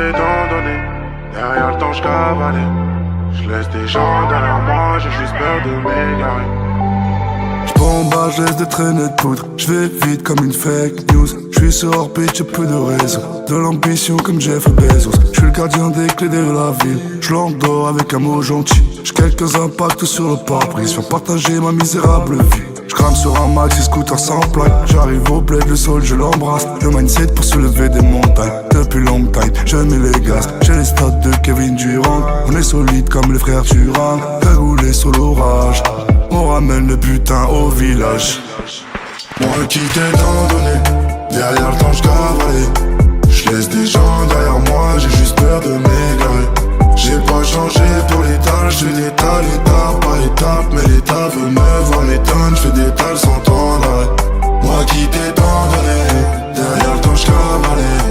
étant donné, derrière le temps je cavalais. Je laisse des gens derrière moi, j'ai juste peur de m'égarer. J'bombe, je laisse des traînées de poudre. J'vais vite comme une fake news. J'suis sur hors pitch, y'a peu de réseau. De l'ambition comme Jeff Bezos. J'suis le gardien des clés de la ville. J'l'endors avec un mot gentil. J'ai quelques impacts sur le pare-brise. Faire partager ma misérable vie. J'crame sur un maxi scooter sans plaque. J'arrive au bled, le sol je l'embrasse. Le mindset pour soulever des montagnes. Depuis long time, je mets les gaz. J'ai les stats de Kevin Durant. On est solide comme les frères Turan. Cagoulé sur l'orage. On ramène le butin au village. Moi qui t'ai tant donné, derrière le temps j'cavalais. J'laisse des gens derrière moi, j'ai juste peur de m'égarer. J'ai pas changé pour l'étal, j'fais l'étal, étape par étape. Mais l'état veut me voir m'étonne, j'fais des tales sans temps d'arrêt. Moi qui t'ai tant donné, derrière le temps j'cavalais.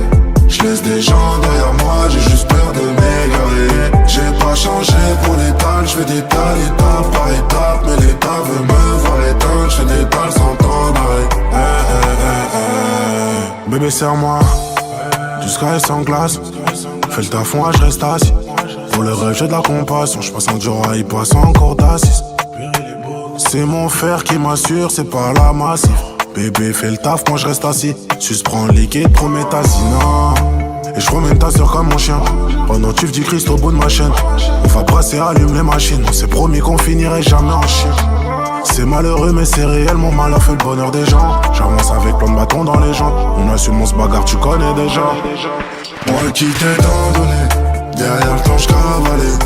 J'laisse des gens derrière moi, j'ai juste peur de m'égarer. J'ai pas changé pour l'étal, j'fais des tales, étape par étape. Mais l'état veut me voir étonne, j'fais des tales sans temps d'arrêt. Bébé serre-moi, du sky sans glace. Fais le taf, moi je reste assis. Pour le rêve j'ai de la compassion. J'passe en dur, il passe encore d'assis. C'est mon fer qui m'assure, c'est pas la massif. Bébé fais le taf, moi je reste assis. Suspends le liquide, promets ta non. Et je promène ta soeur comme mon chien. Pendant tu dis Christ au bout de ma chaîne. On va brasser, allume les machines. On s'est promis qu'on finirait jamais en chien. C'est malheureux mais c'est réel, mon malheur fait le bonheur des gens. J'avance avec plein de bâtons dans les jambes. On assume, on se bagarre, tu connais déjà. Moi qui t'ai tant donné, derrière le temps j'cavalais.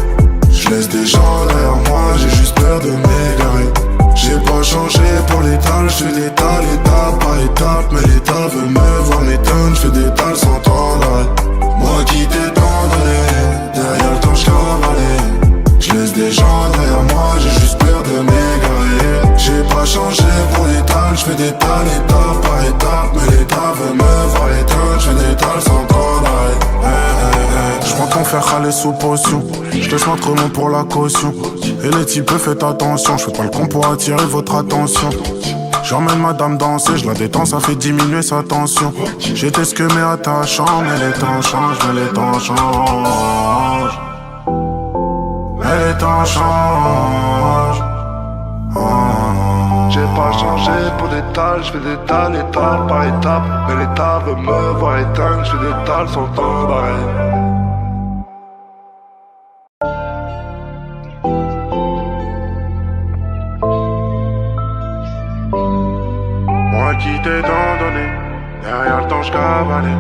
J'laisse des gens derrière moi, j'ai juste peur de m'égarer. J'ai pas changé pour l'étal, j'fais l'étal, étape par étape. Mais l'état veut me voir m'étonne, j'fais des tales sans temps d'arrêt. Moi qui t'ai tant donné, derrière le temps j'cavalais. J'laisse des gens derrière moi, j'ai juste peur de m'égarer. J'ai pas changé pour l'étal, j'fais des tales, étape par étape. Mais l'état veut me voir étonne, j'fais des tales sans temps d'arrêt. J'prends ton fer râler sous potion. J'laisse l'entremont pour la caution. Et les types faites attention. J'fais pas le con pour attirer votre attention. J'emmène madame danser, j'la détends, ça fait diminuer sa tension. J'étais ce que mais attachant, mais les temps changent, mais les temps changent. Mais les temps changent. J'ai pas changé pour des tales, j'fais des tales, étape par étape. Mais l'état veut me voir éteindre, j'fais des tales sans temps d'arrêt. Moi qui t'ai tant donné, derrière le temps j'cavalais.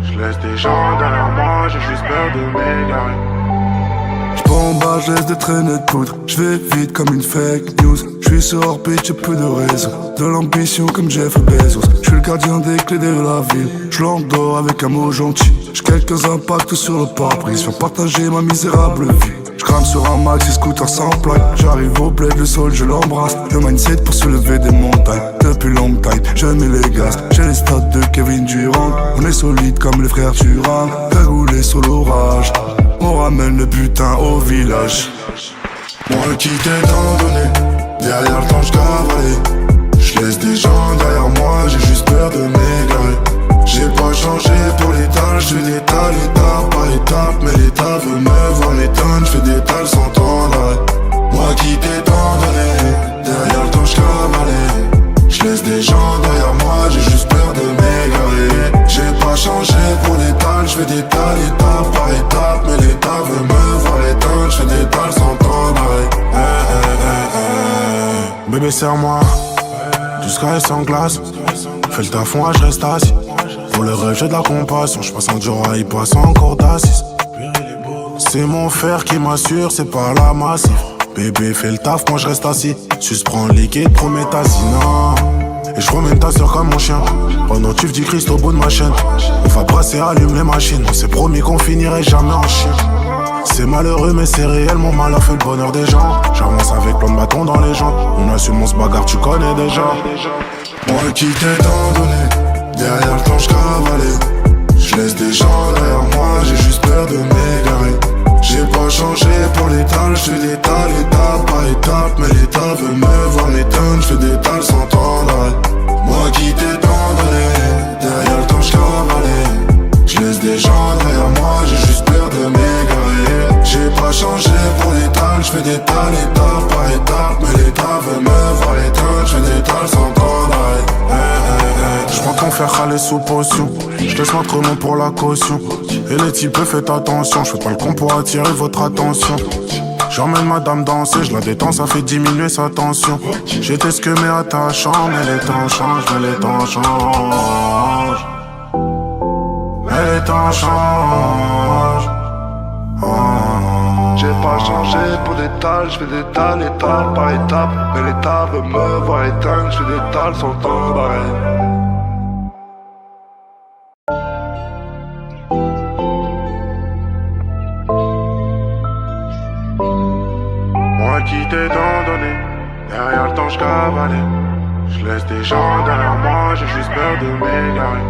J'laisse des gens derrière moi, j'ai juste peur de m'égarer. J'bombe, je laisse des traînées de poudre. J'vais vite comme une fake news. J'suis sur hors pitch, y'a peu de réseau. De l'ambition comme Jeff Bezos. J'suis le gardien des clés de la ville. J'l'endors avec un mot gentil. J'ai quelques impacts sur le pare-brise. Faire partager ma misérable vie. J'crame sur un maxi scooter sans plaque. J'arrive au bled, le sol je l'embrasse. Le mindset pour soulever des montagnes. Depuis long time, je mets les gaz. J'ai les stats de Kevin Durant. On est solide comme les frères Turan. Cagoulé sur l'orage. On ramène le butin au village. Moi qui t'ai tant donné, derrière le temps j'cavalais. J'laisse des gens derrière moi, j'ai juste peur de m'égarer. J'ai pas changé pour l'étal, j'fais l'étal, étape par étape. Mais l'état veut me voir m'étonne, j'fais des tales sans temps d'arrêt. Moi qui t'ai tant donné, derrière le temps j'cavalais. J'laisse des gens derrière moi, j'ai juste peur de m'égarer. J'ai pas changé pour l'étal, j'fais des tales, étape par étape. Mais l'état veut me voir étonne, j'fais des tales sans temps d'arrêt. Bébé serre-moi, du sky sans glace. Fais le taf, moi je reste assis. Pour le rêve j'ai de la compassion. J'passe en dur, il passe encore d'assis. C'est mon fer qui m'assure, c'est pas la massif. Bébé fais le taf, moi je reste assis. Suspends le liquide, promets ta non. Et je promène ta soeur comme mon chien. Pendant tu dis Christ au bout de ma chaîne. On va brasser, allume les machines. On s'est promis qu'on finirait jamais en chien. C'est malheureux mais c'est réel, mon malheur fait le bonheur des gens. J'avance avec plein de bâtons dans les jambes. On assume, on se bagarre, tu connais déjà. Moi qui t'ai tant donné, derrière le temps j'cavalais. J'laisse des gens derrière moi, j'ai juste peur de m'égarer. J'ai pas changé pour l'étal, j'fais l'étal, étape par étape. Mais l'état veut me voir m'étonne, j'fais des tales sans temps d'arrêt. Moi qui t'ai tant donné, derrière le temps j'cavalais. J'laisse des gens derrière moi, j'ai faire râler sous potion. J'laisse l'entraînement pour la caution. Et les types faites attention, j'fais pas le con pour attirer votre attention. J'emmène madame danser, je la détends, ça fait diminuer sa tension. J'étais ce que mais attachant, mais les temps changent, mais les temps changent. Mais les temps changent. J'ai pas changé pour d'étal, j'fais d'étal, étape par étape. Mais l'État veut me voir éteindre, j'fais d'étal sans temps d'arrêt. Moi qui t'ai tant donné, derrière le temps j'cavalais. J'laisse des gens derrière moi, j'ai juste peur de m'égarer.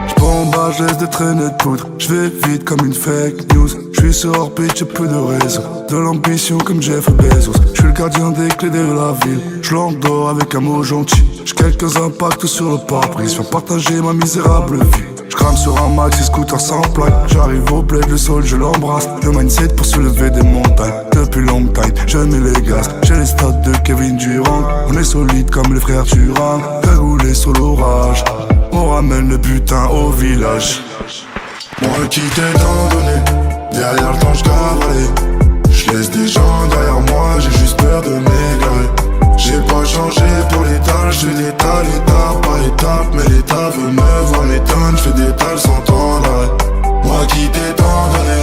J'bombarde, j'laisse des traînées de poudre. J'vais vite comme une fake news. J'suis sur orbite, j'ai peu de réseau. De l'ambition comme Jeff Bezos. J'suis le gardien des clés de la ville. J'l'endors avec un mot gentil. J'ai quelques impacts sur le pare-brise. Viens partager ma misérable vie. J'crame sur un maxi scooter sans plaque. J'arrive au bled, le sol je l'embrasse. Le mindset pour soulever des montagnes. Depuis long time, je mets les gaz. J'ai les stats de Kevin Durant. On est solide comme les frères Turan. Cagoulé sur l'orage. On ramène le butin au village. Moi qui t'ai tant donné, derrière le temps j'cavalais. J'laisse des gens derrière moi, j'ai juste peur de m'égarer. J'ai pas changé pour l'étal, j'fais d'étal, étape par étape. Mais l'État veut me voir m'éteindre, j'fais d'étal sans temps d'arrêt. Moi qui t'ai tant donné,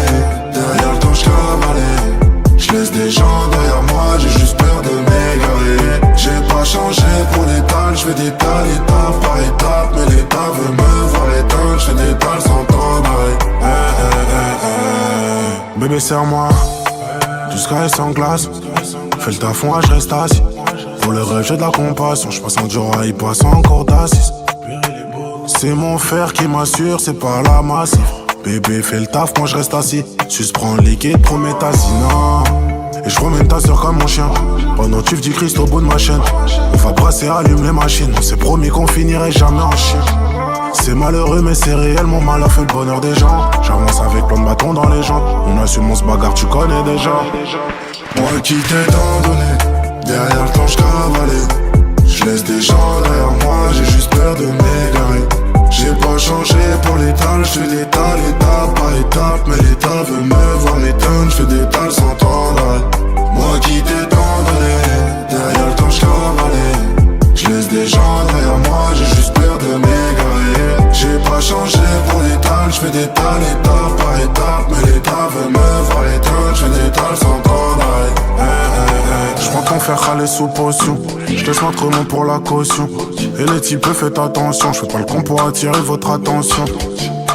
derrière le temps j'cavalais. J'laisse des gens derrière moi, j'ai juste peur de m'égarer. J'ai pas changé pour l'étal, j'fais d'étal, étape par étape. Mais l'État veut me voir éteindre, j'fais d'étal sans temps d'arrêt. Bébé serre-moi, du sky sans glace. Fais le taf, moi je reste assis. Pour le rêve j'ai de la compassion. J'passe en dur, il passe encore d'assise. C'est mon fer qui m'assure, c'est pas la massif. Bébé fais le taf, moi je reste assis. Sus prends le liquide, prométhazine. Et je remène ta soeur comme mon chien. Pendant tu dis Christ au bout de ma chaîne. On va brasser, allume les machines. On s'est promis qu'on finirait jamais en chien. C'est malheureux mais c'est réel, mon malheur fait le bonheur des gens. J'avance avec plein de bâtons dans les jambes. On assume, on se bagarre, tu connais déjà. Moi qui t'ai tant donné, derrière le temps j'cavalais. J'laisse des gens derrière moi, j'ai juste peur de m'égarer. J'ai pas changé pour l'étal, j'fais l'étal, étape par étape. Mais l'État veut me voir m'éteindre, j'fais d'étal sans temps d'arrêt. Moi qui t'ai tant donné, derrière le temps j'cavalais. J'laisse des gens derrière moi, j'ai juste peur de m'égarer. J'ai pas changé pour l'étal, j'fais d'étal, étape par étape. Mais l'État veut me voir éteindre, j'fais d'étal sans temps d'arrêt. J'prends ton fer râler sous potion. J'laisse l'entraînement pour la caution. Et les types faites attention, j'fais pas le con pour attirer votre attention.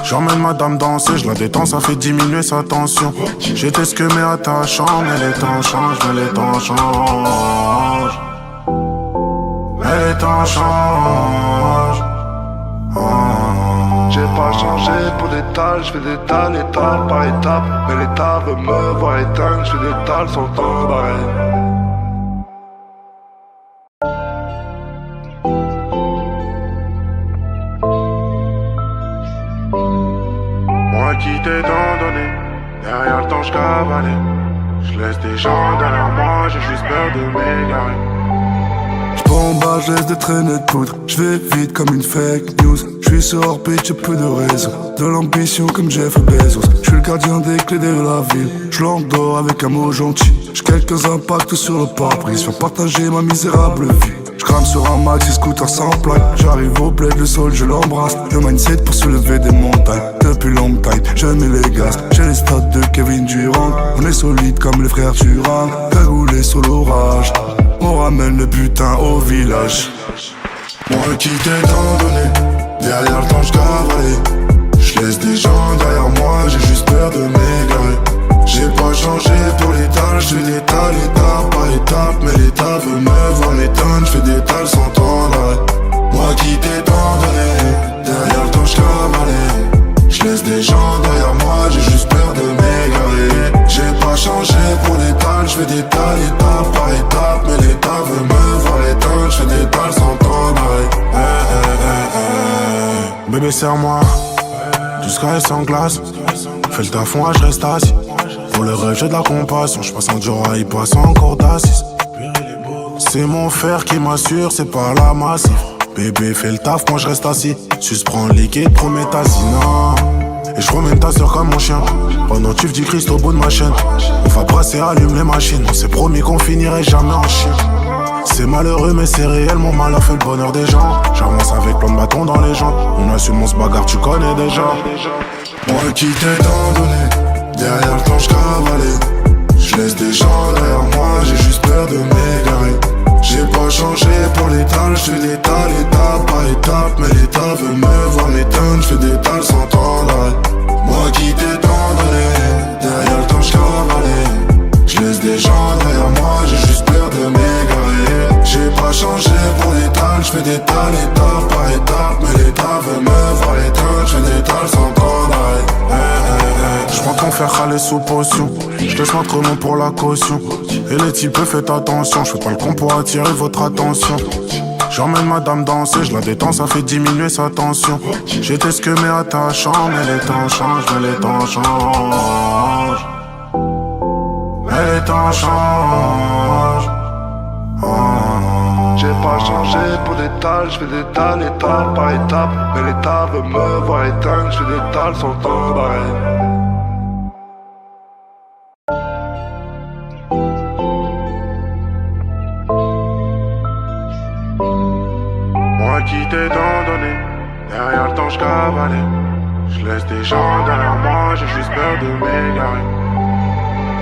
J'emmène madame danser, je la détends, ça fait diminuer sa tension. J'étais ce que mais attachant, mais les temps changent, mais les temps changent. Mais les temps changent. J'ai pas changé pour d'étal, j'fais d'étal, étape par étape. Mais l'État veut me voir éteindre, j'fais d'étal sans temps d'arrêt. Moi qui t'ai tant donné, derrière le temps j'cavalais. J'laisse des gens derrière moi, j'ai juste peur de m'égarer. J'bombarde, j'laisse des traînées de poudre. J'vais vite comme une fake news. J'suis sur orbite, j'ai peu de réseau. De l'ambition comme Jeff Bezos. J'suis le gardien des clés de la ville. J'l'endors avec un mot gentil. J'ai quelques impacts sur le pare-brise. Viens partager ma misérable vie. J'crame sur un maxi scooter sans plaque. J'arrive au bled, le sol je l'embrasse. Le mindset pour soulever des montagnes. Depuis long time, je mets les gaz. J'ai les stats de Kevin Durant. On est solide comme les frères Turan. Cagoulé sur l'orage. On ramène le butin au village. Moi qui t'ai tant donné, derrière le temps j'cavalais. J'laisse des gens derrière moi, j'ai juste peur de m'égarer. J'ai pas changé pour l'étal, j'fais l'étal, étape par étape. Mais l'État veut me voir m'éteindre, j'fais d'étal sans temps d'arrêt. Moi qui t'ai tant donné, derrière le temps j'cavalais. J'laisse des gens derrière moi, j'ai juste peur de m'égarer. J'ai pas changé pour l'étal, j'fais d'étal, étape par étape. Mais l'État veut me voir éteindre, j'fais d'étal sans temps d'arrêt. Bébé serre-moi, du sky sans glace. Fais le taf, moi je reste assis. Pour le rêve j'ai de la compassion. J'passe en dur, il passe encore d'assise. C'est mon fer qui m'assure, c'est pas la massif. Bébé fais le taf, moi je reste assis. Sus prends le liquide, prométhazine. Et je promène ta soeur comme mon chien. Pendant que tu dis Christ au bout de ma chaîne. On va brasser, allume les machines. On s'est promis qu'on finirait jamais en chien. C'est malheureux mais c'est réel, mon mal a fait le bonheur des gens. J'avance avec plein de bâtons dans les jambes. On assume, on se bagarre, tu connais déjà. Moi qui t'ai tant donné, derrière le temps j'cavalais. Je laisse des gens derrière moi, j'ai juste peur de m'égarer. J'ai pas changé pour l'étal, j'fais l'étal, étape par étape. Mais l'état veut me voir m'éteindre, j'fais des tales sans temps d'arrêt. Moi qui t'ai tant donné, derrière le temps j'cavalais. Je laisse des gens derrière moi, j'ai juste peur de m'égarer. J'ai pas changé pour l'étal, j'fais des tales, étape par étape. Mais l'état veut me voir éteindre, j'fais des tales sans temps d'arrêt. J'prends ton fer râler sous potion. J'laisse l'entremont pour la caution. Et les types faites attention. J'fais pas le con pour attirer votre attention. J'emmène madame danser, j'la détends, ça fait diminuer sa tension. J'étais ce que mais attachant, mais les temps changent, mais les temps changent. Mais les temps changent. J'ai pas changé pour des tales, j'fais des tales étape par étape. Mais l'état veut me voir éteindre, j'fais des tales sans temps d'arrêt. Moi qui t'ai tant donné, derrière le temps j'cavalais. J'laisse des gens derrière moi, j'ai juste peur de m'égarer.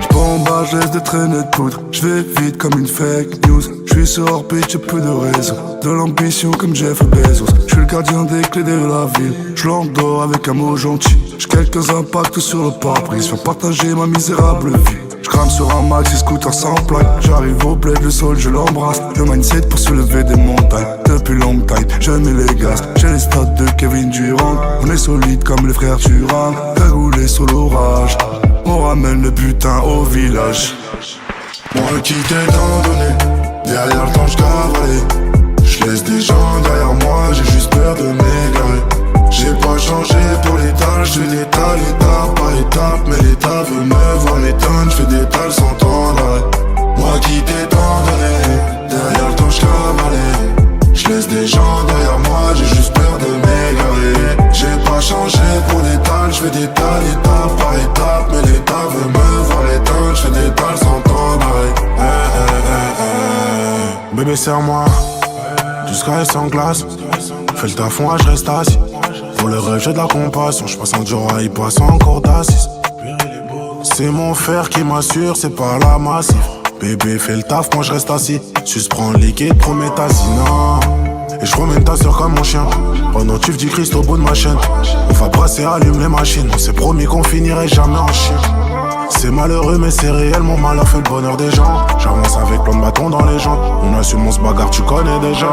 J'bombarde, j'laisse des traînées de poudre. J'vais vite comme une fake news. J'suis sur orbite, j'ai peu de réseau. De l'ambition comme Jeff Bezos. J'suis le gardien des clés de la ville. J'l'endors avec un mot gentil. J'ai quelques impacts sur le pare-brise. Viens partager ma misérable vie. J'crame sur un maxi scooter sans plaque. J'arrive au bled, le sol je l'embrasse. Le mindset pour soulever des montagnes. Depuis long time, je mets les gaz. J'ai les stats de Kevin Durant. On est solide comme les frères Turan. Cagoulé sur l'orage. On ramène le butin au village. Moi qui t'ai tant donné, derrière le temps j'cavalais. Je laisse des gens derrière moi, j'ai juste peur de m'égarer. J'ai pas changé pour l'étal, j'fais l'étal, étape par étape. Mais l'état veut me voir m'éteindre, j'fais des tales sans temps d'arrêt. Moi qui t'ai tant donné, derrière le temps j'cavalais. Je laisse des gens derrière moi, j'ai juste peur de m'égarer. J'ai pas changé pour l'étal, j'fais des tales, étape par étape. Mais l'état veut me voir éteindre, j'fais des tales sans temps d'arrêt. Bébé serre-moi, du sky sans glace. Fais le taf, moi je reste assis. Pour le rêve j'ai de la compassion. J'passe en Dior, il passe encore d'assis. C'est mon fer qui m'assure, c'est pas la massif. Bébé fais le taf, moi je reste assis. Sus prends le liquide, prométhazine. Et je promène ta soeur comme mon chien. Pendant que tu dis Christ au bout de ma chaîne. On va brasser, allume les machines. On s'est promis qu'on finirait jamais en chien. C'est malheureux mais c'est réel, mon mal a fait le bonheur des gens. J'avance avec plein de bâtons dans les jambes. On assume, on se bagarre, tu connais déjà.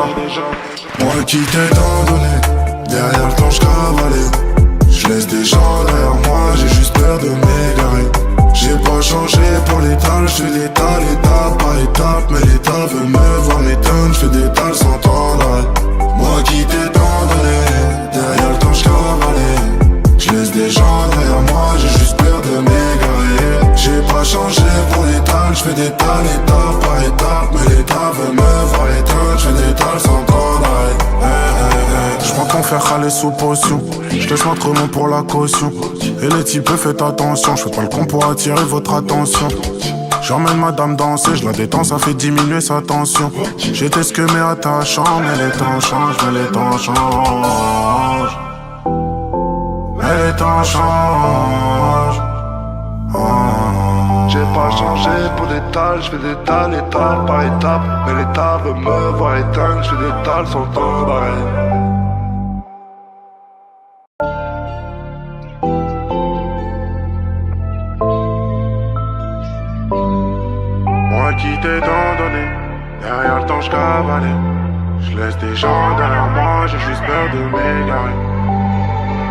Moi qui t'ai tant donné, derrière le temps j'cavalais. Je laisse des gens derrière moi, j'ai juste peur de m'égarer. J'ai pas changé pour l'étal, j'fais l'étal, étape par étape. Mais l'état veut me voir m'éteindre, j'fais des tales sans temps d'arrêt. Moi qui t'ai tant donné, derrière le temps j'cavalais. Je laisse des gens derrière moi, j'ai juste peur de m'égarer. J'ai pas changé pour l'étal, j'fais des tales, étape par étape. Mais l'état veut me voir éteindre, j'fais des tales sans temps d'arrêt. J'prends ton fer râler sous potion. J'laisse l'entremont pour la caution. Et les types faites attention. J'fais pas le con pour attirer votre attention. J'emmène madame danser, j'la détends, ça fait diminuer sa tension. J'étais ce que mais attachant. Mais les temps changent, mais les temps changent. Mais les temps changent. J'ai pas changé pour des tales, j'fais des tales étape par étape. Mais l'état veut me voir éteindre, j'fais des tales sans temps d'arrêt. Moi qui t'ai tant donné, derrière le temps j'cavalais. J'laisse des gens derrière moi, j'ai juste peur de m'égarer.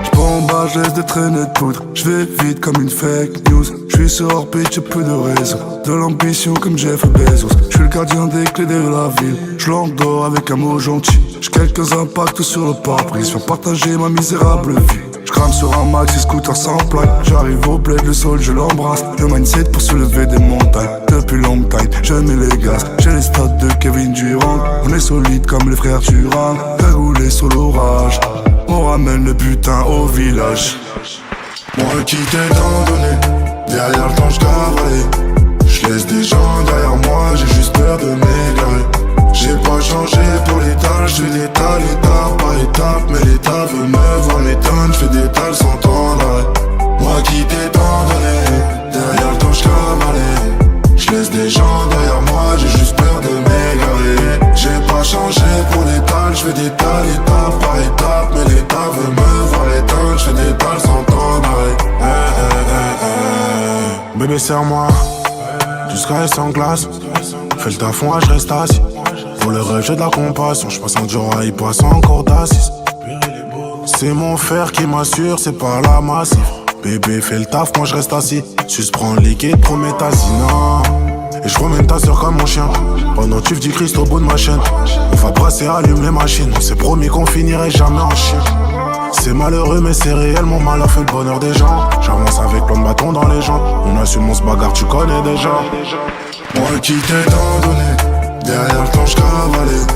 J'bombarde, j'laisse des traînées de poudre. J'vais vite comme une fake news. J'suis sur orbite, j'ai peu de réseau. De l'ambition comme Jeff Bezos. J'suis le gardien des clés de la ville. J'l'endors avec un mot gentil. J'ai quelques impacts sur le pare-brise. Viens partager ma misérable vie. J'crame sur un maxi scooter sans plaque. J'arrive au bled, le sol je l'embrasse. Le mindset pour soulever des montagnes. Depuis long time, je mets les gaz. J'ai les stats de Kevin Durant. On est solide comme les frères Turan. Cagoulé sur l'orage. On ramène le butin au village. Moi qui t'ai tant donné, derrière le temps j'cavalais. J'laisse des gens derrière moi, j'ai juste peur de m'égarer. J'ai pas changé pour l'étal, j'fais des tales étape par étape. Mais l'état veut me voir m'étonne, j'fais des tales sans temps d'arrêt. Moi qui t'ai tant donné, derrière le temps j'cavalais. J'laisse des gens derrière moi, j'ai juste peur de m'égarer. J'ai pas changé pour l'étal, j'fais des tales étape par étape. Mais l'état veut me voir l'étonne, j'fais des tales sans temps d'arrêt. Bébé serre-moi, du sky sans glace. Fais le taf, moi je reste assis. Pour le rêve j'ai de la compassion. J'passe en dur, il passe encore d'assis. C'est mon fer qui m'assure, c'est pas la massif. Bébé fais le taf, moi je reste assis. Sus prends le liquide, prométhazine. Et je remène ta soeur comme mon chien. Pendant tu dis Christ au bout de ma chaîne. On va brasser, allume les machines. On s'est promis qu'on finirait jamais en chien. C'est malheureux mais c'est réel, mon malheur fait le bonheur des gens. J'avance avec plein de bâtons dans les jambes. On assume, on se bagarre, tu connais déjà. Moi qui t'ai tant donné, derrière le temps j'cavalais.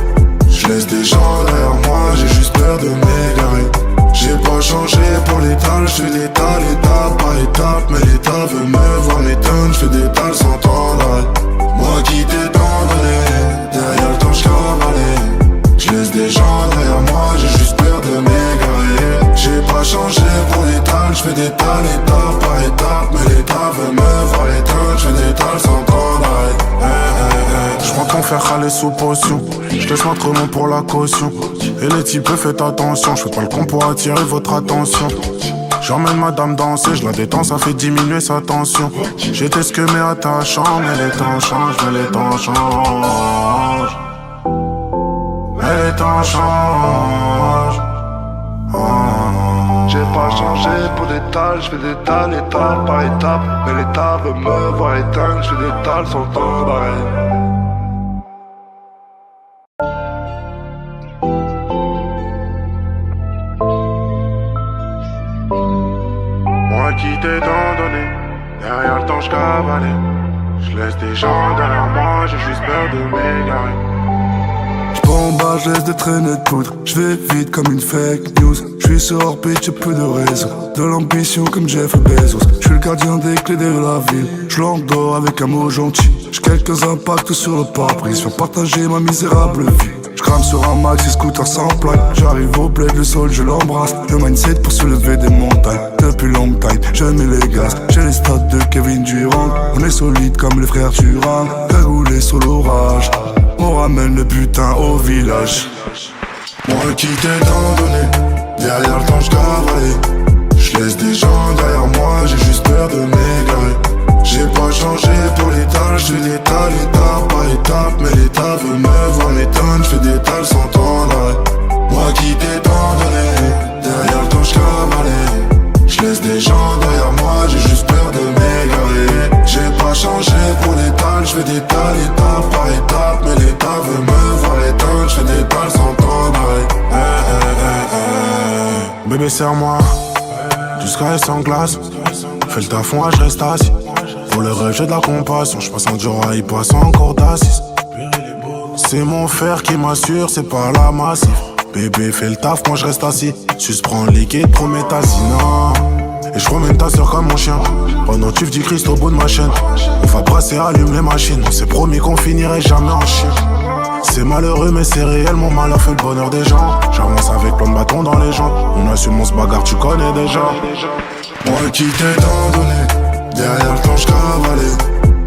J'laisse des gens derrière moi, j'ai juste peur de m'égarer. J'ai pas changé pour l'étal, j'fais l'étal étape par étape. Mais l'état veut me voir m'étonne, j'fais des tales sans temps d'arrêt. Moi qui t'ai tant donné, derrière le temps j'cavalais. J'laisse des gens derrière moi, j'ai juste peur de m'égarer. J'ai pas changé pour l'étal, j'fais des tales étape par étape. Mais l'état veut me voir l'étonne, j'fais des tales sans temps d'arrêt. J'prends ton fer râler sous potion. J'laisse ma tremont pour la caution. Et les types faites attention. J'fais pas le con pour attirer votre attention. J'emmène madame danser, j'la détends, ça fait diminuer sa tension. J'étais ce que mais attachant. Mais les temps changent, mais les temps changent. Mais les temps changent. J'ai pas changé pour l'étal, j'fais des tales étape par étape. Mais l'état veut me voir éteindre, j'fais des tales sans temps d'arrêt. Moi qui t'ai tant donné, derrière le temps j'cavalais. J'laisse des gens derrière moi, j'ai juste peur de m'égarer. J'bombe, j'laisse des traînées de poudre. J'vais vite comme une fake news. J'suis sur orbite, j'ai peu de réseau. De l'ambition comme Jeff Bezos. J'suis le gardien des clés de la ville. J'l'endors avec un mot gentil. J'ai quelques impacts sur le pare-brise. Faire partager ma misérable vie. J'crame sur un maxi scooter sans plaque. J'arrive au bled, le sol je l'embrasse. Le mindset pour soulever des montagnes. Depuis long time, je mets les gaz. J'ai les stats de Kevin Durant. On est solide comme les frères Turan. Cagoulé sur l'orage. On ramène le butin au village. Moi qui t'ai tant donné, derrière le temps j'cavalais. J'laisse des gens derrière moi, j'ai juste peur de m'égarer. J'ai pas changé pour l'étal, j'fais l'étal étape par étape. Mais l'état veut me voir m'étonne, j'fais des tales sans temps d'arrêt. Moi qui t'ai tant donné, derrière le temps j'cavalais. J'laisse des gens derrière moi, j'ai juste peur de m'égarer. J'ai pas changé pour l'étal, j'fais des tales étape par étape. Mais l'état veut me voir l'étonne, j'fais des tales sans temps d'arrêt. Bébé serre-moi, du sky sans glace. Fais le taf, moi je reste assis. Pour le rêve j'ai de la compassion. J'passe en dur, il passe encore d'assis. C'est mon fer qui m'assure, c'est pas la massif. Bébé fais le taf, moi je reste assis. Sus prends le liquide, prométhazine. Et je remène ta soeur comme mon chien. Pendant tu dis Christ au bout de ma chaîne. On va brasser, allume les machines. On s'est promis qu'on finirait jamais en chien. C'est malheureux mais c'est réel, mon malheur fait le bonheur des gens. J'avance avec plein de bâtons dans les jambes. On assume, on se bagarre, tu connais déjà. Moi qui t'ai tant donné, derrière le temps j'cavalais.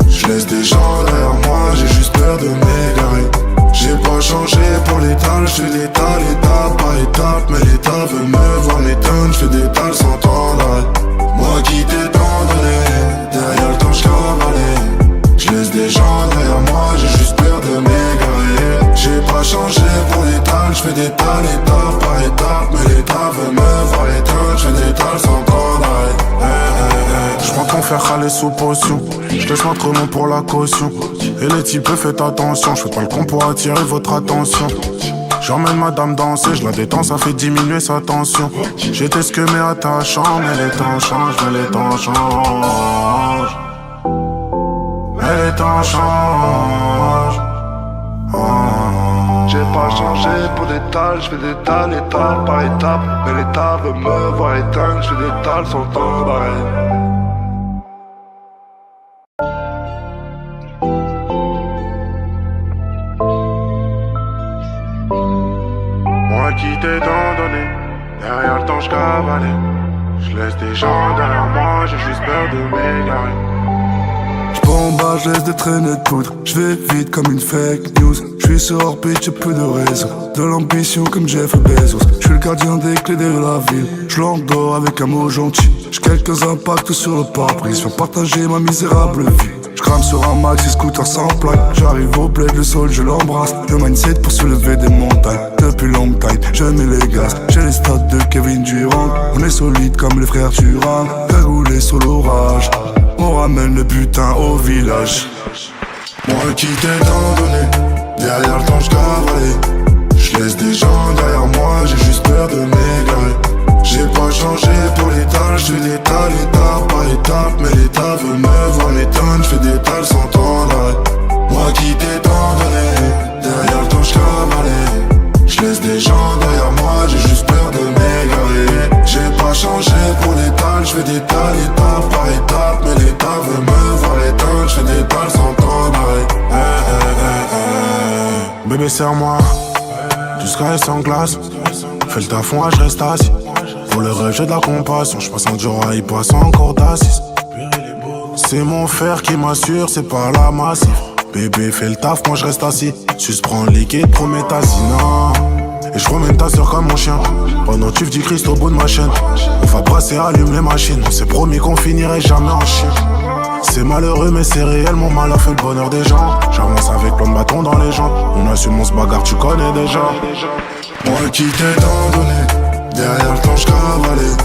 J'laisse des gens derrière moi, j'ai juste peur de m'égarer. J'ai pas changé pour l'étal, j'fais l'étal étape par étape. Mais l'état veut me voir m'étonne, j'fais des tales sans temps d'arrêt. Moi qui t'ai tant donné, derrière le temps j'cavalais. J'laisse des gens derrière moi, j'ai juste peur de m'égarer. J'ai pas changé pour l'étal, j'fais des tales étape par étape. Mais l'état veut me voir éteindre, j'fais des tales sans temps d'arrêt. J'prends ton fer râler sous potion. J'laisse ma tremont pour la caution. Et les types faites attention. J'fais pas le con pour attirer votre attention. J'emmène madame danser, je la détends, ça fait diminuer sa tension. J'étais ce que mais attachant, mais les temps changent, mais les temps changent. Mais les temps changent. J'ai pas changé pour des tales, j'fais des tales, étape par étape. Mais l'État veut me voir éteindre, j'fais des tales sans temps d'arrêt. Moi qui t'ai tant donné, derrière le temps j'cavalais. J'laisse des gens derrière moi, j'ai juste peur de m'égarer. J'bombarde, j'laisse des traînées de poudre. J'vais vite comme une fake news. J'suis sur orbite, j'ai peu de réseau. De l'ambition comme Jeff Bezos. J'suis le gardien des clés de la ville. J'l'endors avec un mot gentil. J'ai quelques impacts sur le pare-brise. Viens partager ma misérable vie. J'crame sur un maxi scooter sans plaque. J'arrive au bled, le sol je l'embrasse. Le mindset pour soulever des montagnes. Depuis long time, je mets les gaz. J'ai les stats de Kevin Durant. On est solide comme les frères Turan. Cagoulé sur l'orage. On ramène le butin au village. Moi qui t'ai tant donné, derrière le temps j'cavalais. J'laisse des gens derrière moi, j'ai juste peur de m'égarer. J'ai pas changé pour l'étal, j'fais l'étal étape par étape. Mais l'État veut me voir m'éteindre, j'fais des tales sans temps d'arrêt. Moi qui t'ai tant donné, derrière le temps j'cavalais. J'laisse des gens derrière moi, j'ai juste peur de m'égarer. J'ai pas changé pour l'étal, j'fais des tales étape par étape. Mais l'État veut me voir éteindre, j'fais des tales sans temps d'arrêt. Bébé serre-moi, du sky sans glace. Fais le taf, moi je reste assis. Pour le rêve j'ai de la compassion, j'passe en dur il passe encore d'assise. C'est mon fer qui m'assure, c'est pas la massif. Bébé fais le taf, moi je reste assis. Suspends le liquide, prométhazine. Et je promène ta soeur comme mon chien. Pendant que tu dis Christ au bout de ma chaîne. On va brasser, allume les machines. On s'est promis qu'on finirait jamais en chien. C'est malheureux mais c'est réel, mon malheur fait le bonheur des gens. J'avance avec plein de bâtons dans les jambes. On assume, on se bagarre, tu connais déjà. Moi qui t'ai tant donné, derrière le temps j'cavalais.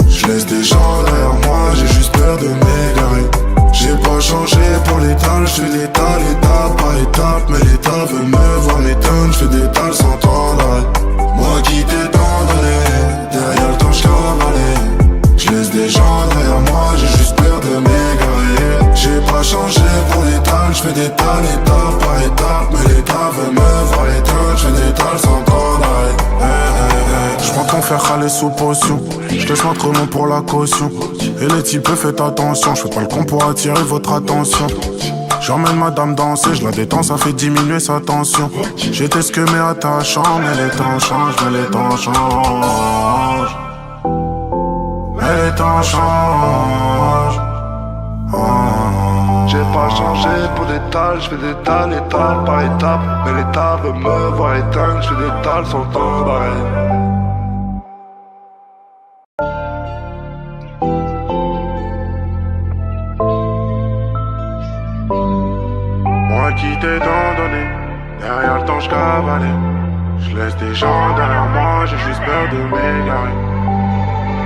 J'laisse des gens derrière moi, j'ai juste peur de m'égarer. J'ai pas changé pour l'étal, j'fais l'étal étape par étape. Mais l'État veut me voir m'éteindre, j'fais des tales sans temps d'arrêt. Moi qui t'ai tant donné, derrière le temps j'cavalais. J'laisse des gens derrière moi, j'ai juste peur de m'égarer. J'ai pas changé pour l'étal, j'fais des tales étape par étape. Mais l'État veut me voir éteindre, j'fais des tales sans temps d'arrêt. J'prends ton fer râler sous potion. J'laisse notre nom pour la caution. Et les types faites attention, j'fais pas le con pour attirer votre attention. J'emmène madame danser, je la détends, ça fait diminuer sa tension. J'étais ce que mais attachant, mais les temps changent, mais les temps changent. Mais les temps changent. J'ai pas changé pour des tales, j'fais des tales étape par étape. Mais l'État veut me voir éteindre, j'fais des tales sans temps d'arrêt. Moi qui t'ai tant donné, derrière le temps j'cavalais. J'laisse des gens derrière moi, j'ai juste peur de m'égarer.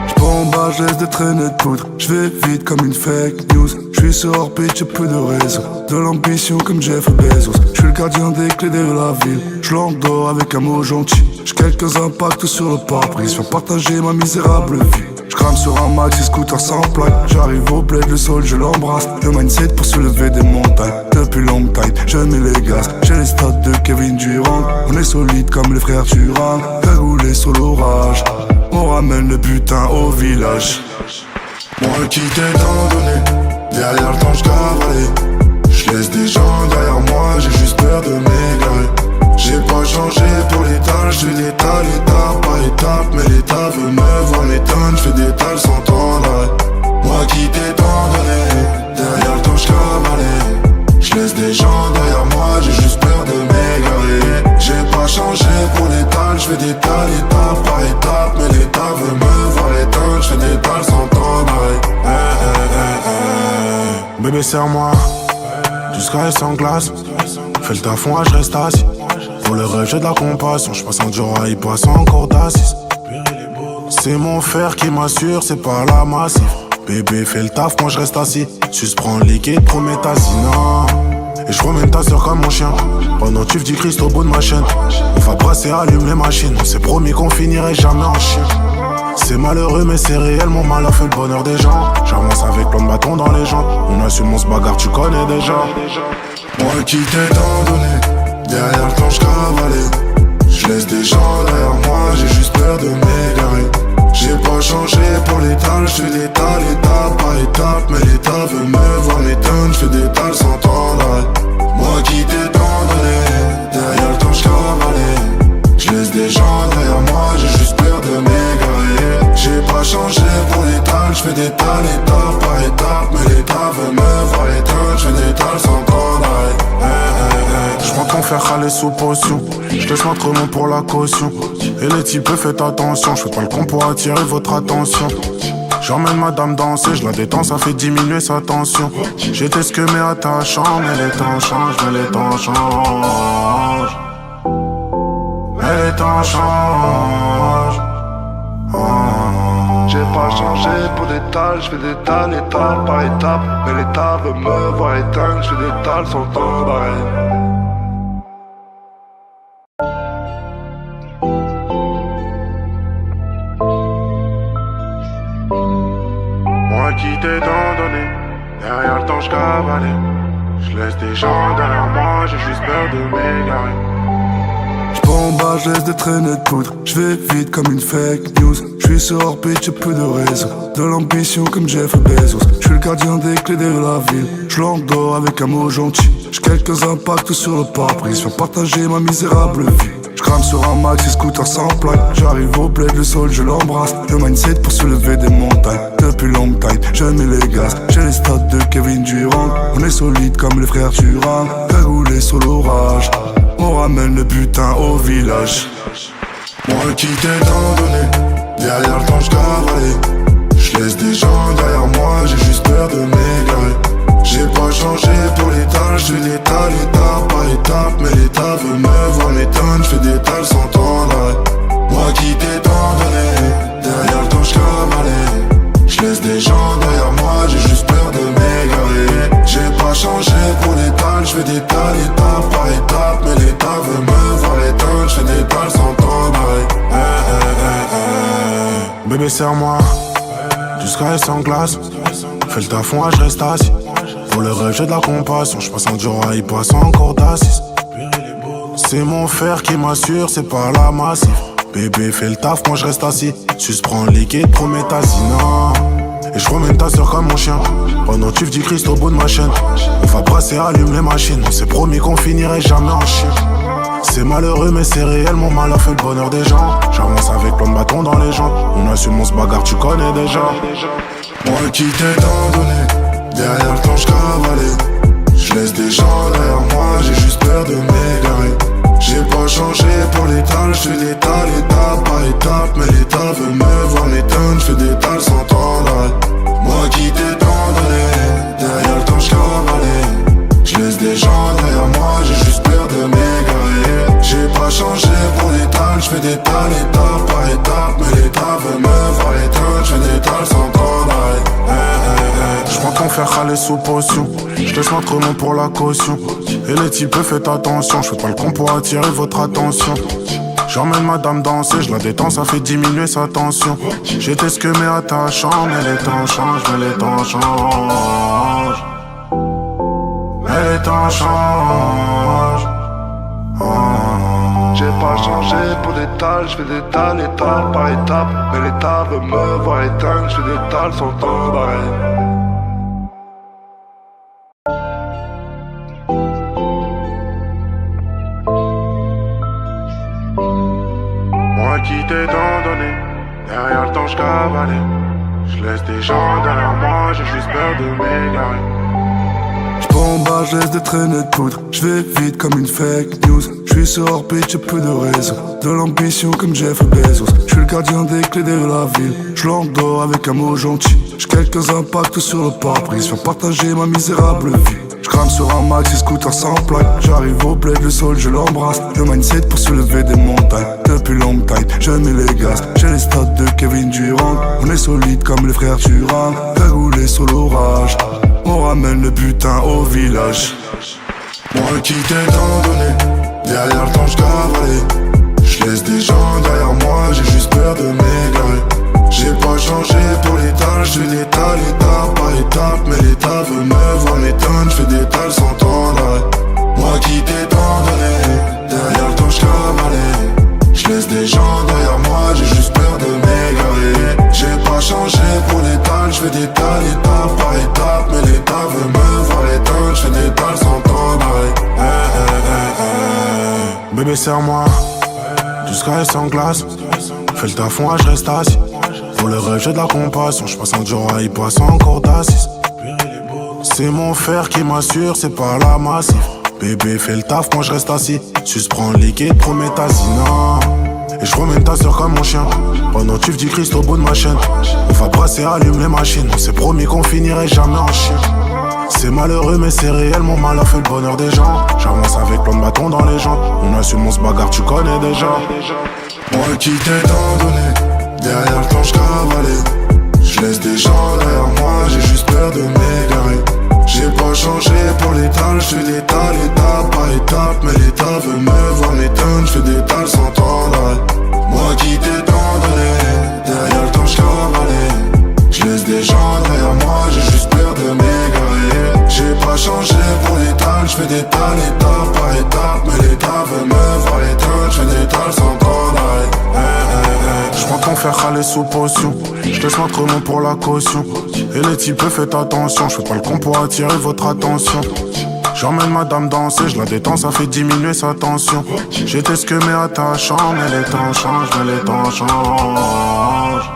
J'bombarde, j'laisse des traînées de poudre. J'vais vite comme une fake news. J'suis sur orbite, j'ai peu de réseau. De l'ambition comme Jeff Bezos. J'suis le gardien des clés de la ville. J'l'endors avec un mot gentil. J'ai quelques impacts sur le pare-brise. Viens partager ma misérable vie. J'crame sur un maxi scooter sans plaque. J'arrive au bled, le sol je l'embrasse. Le mindset pour soulever des montagnes. Depuis long time, je mets les gaz. J'ai les stats de Kevin Durant. On est solide comme les frères Turan. Cagoulé sur l'orage. On ramène le butin au village. Moi qui t'ai tant donné, derrière le temps j'cavalais. J'laisse des gens derrière moi, j'ai juste peur de m'égarer. J'ai pas changé pour l'étal, j'fais l'étal étape par étape. Mais l'État veut me voir m'éteindre, j'fais des tales sans temps d'arrêt. Moi qui t'ai tant donné, derrière le temps j'cavalais. J'laisse des gens derrière moi, j'ai juste peur de m'égarer. J'ai pas changé pour l'étal, j'fais des tales étape par étape. Mais l'État veut me voir éteindre, j'fais des tales sans temps d'arrêt. Bébé serre-moi, du sky sans glace. Fais le taf, moi je reste assis. Pour le rêve j'ai de la compassion, j'passe en dur il passe encore d'assise. C'est mon fer qui m'assure, c'est pas la massif. Bébé fais le taf, moi je reste assis. Suspends le liquide, prométhazine. Et Et je promène ta soeur comme mon chien. Pendant que tu dis Christ au bout de ma chaîne. On va brasser, allume les machines. On s'est promis qu'on finirait jamais en chien. C'est malheureux mais c'est réel, mon mal a fait le bonheur des gens. J'avance avec plein de bâtons dans les jambes. On assume, on se bagarre, tu connais déjà. Moi qui t'ai tant donné, derrière le temps j'cavalais. Je laisse des gens derrière moi, j'ai juste peur de m'égarer. J'ai pas changé pour l'étal, j'fais l'étal, étape par étape. Mais l'état veut me voir m'éteindre, j'fais des tales sans temps d'arrêt. Moi qui t'ai tant donné, derrière le temps j'cavalais. Je laisse des gens derrière moi, j'ai juste peur de m'égarer. J'ai pas changé pour l'étal, j'fais des tales, étape par étape. Mais l'état veut me voir éteindre, j'fais des tales sans temps d'arrêt. J'prends ton fer râler sous potion. J'laisse l'entremont pour la caution. Et les types faites attention. J'fais pas le con pour attirer votre attention. J'emmène madame danser, j'la détends, ça fait diminuer sa tension. J'étais ce que mes attachants, mais les temps changent, mais les temps changent. Mais les temps changent. J'ai pas changé pour des tales, j'fais des tales, étape par étape. Mais l'état veut me voir éteindre, j'fais des tales sans temps d'arrêt. Moi qui t'ai tant donné, derrière le temps j'cavalais. J'laisse des gens derrière moi, j'ai juste peur de m'égarer. En bas, je laisse des traînées de poudre. Je vais vite comme une fake news. Je suis sur orbite, j'ai peu de réseau. De l'ambition comme Jeff Bezos. Je suis le gardien des clés de la ville. Je l'endors avec un mot gentil. J'ai quelques impacts sur le pare-brise. Viens partager ma misérable vie. Je crame sur un maxi scooter sans plaque. J'arrive au bled, le sol je l'embrasse. Le mindset pour soulever des montagnes. Depuis long time, je mets les gaz. J'ai les stats de Kevin Durant. On est solide comme les frères Turan. Cagoulé sur l'orage. On ramène le butin au village. Moi qui t'ai tant donné, derrière le temps j'cavalais. J'laisse des gens derrière moi, j'ai juste peur de m'égarer. J'ai pas changé pour l'étal, j'fais l'étal, étape par étape. Mais l'état veut me voir m'éteindre, j'fais des tales sans temps d'arrêt. Moi qui t'ai tant donné, derrière le temps j'cavalais. J'laisse des gens derrière moi, j'ai juste peur de m'égarer. J'ai pas changé pour l'étal, j'fais des tales, étape par étape. Mais l'état veut me voir éteindre, j'fais des tales sans temps d'arrêt. Bébé serre-moi, du sky sans glace. Fais le taf, moi je reste assis. Pour le rêve j'ai de la compassion. J'passe en dur, il passe encore d'assis. C'est mon fer qui m'assure, c'est pas la massif. Bébé fais le taf, moi je reste assis. Suspends le liquide, prométhazine. Et je promène ta soeur comme mon chien. Pendant que tu dis Christ au bout de ma chaîne. On va brasser, allume les machines. On s'est promis qu'on finirait jamais en chien. C'est malheureux mais c'est réel, mon mal a fait le bonheur des gens. J'avance avec plein de bâtons dans les jambes. On assume, on se bagarre, tu connais déjà. Moi qui t'ai tant donné, derrière le temps j'cavalais. Je laisse des gens derrière moi, j'ai juste peur de m'égarer. J'ai pas changé pour l'étal, j'fais l'étal, étape par étape. Mais l'état veut me voir m'éteindre, j'fais des tales sans temps d'arrêt. Moi qui t'ai tant donné, derrière le temps j'cavalais. Je laisse des gens derrière moi, j'ai juste peur de m'égarer. J'ai pas changé pour l'étal, j'fais des tales, étape par étape. Mais l'état veut me voir éteindre, j'fais des tales sans temps d'arrêt. J'prends ton fer râler sous potion. J'laisse l'entremont pour la caution. Et les types faites attention. J'fais pas le con pour attirer votre attention. J'emmène madame danser, j'la détends, ça fait diminuer sa tension. J'étais ce que mes attachants. Mais les temps changent, mais les temps changent. Mais les temps changent. J'ai pas changé pour des tales, j'fais des tales, étape par étape. Mais l'état veut me voir éteindre, j'fais des tales sans temps d'arrêt. Moi qui t'ai tant donné, derrière le temps j'cavalais. J'laisse des gens derrière moi, j'ai juste peur de m'égarer. En bas, je laisse des traînées de poudre. Je vais vite comme une fake news. Je suis sur orbite, j'ai peu de réseau. De l'ambition comme Jeff Bezos. Je suis le gardien des clés de la ville. Je l'endors avec un mot gentil. J'ai quelques impacts sur le pare-brise. Viens partager ma misérable vie. Je crame sur un maxi scooter sans plaque. J'arrive au bled, le sol je l'embrasse. Le mindset pour soulever des montagnes. Depuis long time, je mets les gaz. J'ai les stats de Kevin Durant. On est solide comme les frères Turan. Cagoulé sur l'orage. On ramène le butin au village. Moi qui t'ai tant donné, derrière le temps j'cavalais. J'laisse des gens derrière moi, j'ai juste peur de m'égarer. J'ai pas changé pour l'étal, j'fais l'étal étape par étape. Mais l'état veut me voir m'étonne, j'fais des tales sans temps d'arrêt. Moi qui t'ai tant donné, derrière le temps j'cavalais. J'laisse des gens derrière moi, j'ai juste peur de m'égarer. J'ai pas changé pour l'étal, j'fais des tales étape par étape. Mais l'état veut me voir l'étonne, j'fais des tales sans temps d'arrêt. Bébé serre-moi, jusqu'à sans glace. Fais le taf, moi je reste assis. Pour le rêve j'ai de la compassion, j'passe un jour à y passe encore d'assise. C'est mon fer qui m'assure, c'est pas la massif. Bébé fais le taf, moi je reste assis. Suce prends le liquide, prométhazine. Et je promène ta soeur comme mon chien. Pendant que tu dis Christ au bout de ma chaîne. On va brasser, allume les machines. On s'est promis qu'on finirait jamais en chien. C'est malheureux mais c'est réel, mon malheur fait le bonheur des gens. J'avance avec plein de bâtons dans les jambes. On assume, on se bagarre, tu connais déjà. Moi qui t'ai tant donné, derrière le temps j'cavalais. J'laisse des gens derrière moi, j'ai juste peur de m'égarer. J'ai pas changé pour l'étal, j'fais l'étal étape par étape. Mais l'état veut me voir m'étonne, j'fais des tales sans temps d'arrêt. Moi qui t'ai tant donné, derrière le temps j'cavalais. J'laisse des gens derrière moi, j'ai juste peur de m'égarer. J'ai pas changé pour l'étal, j'fais des tales étape par étape. Mais l'état veut me voir l'étonne, j'fais des tales sans temps d'arrêt. J'prends ton fer râler sous potion. J'laisse l'entre pour la caution. Et les types faites attention. J'fais pas le con pour attirer votre attention. J'emmène madame danser, je la détends, ça fait diminuer sa tension. J'étais ce que mais attachant, mais les temps changent, mais les temps changent.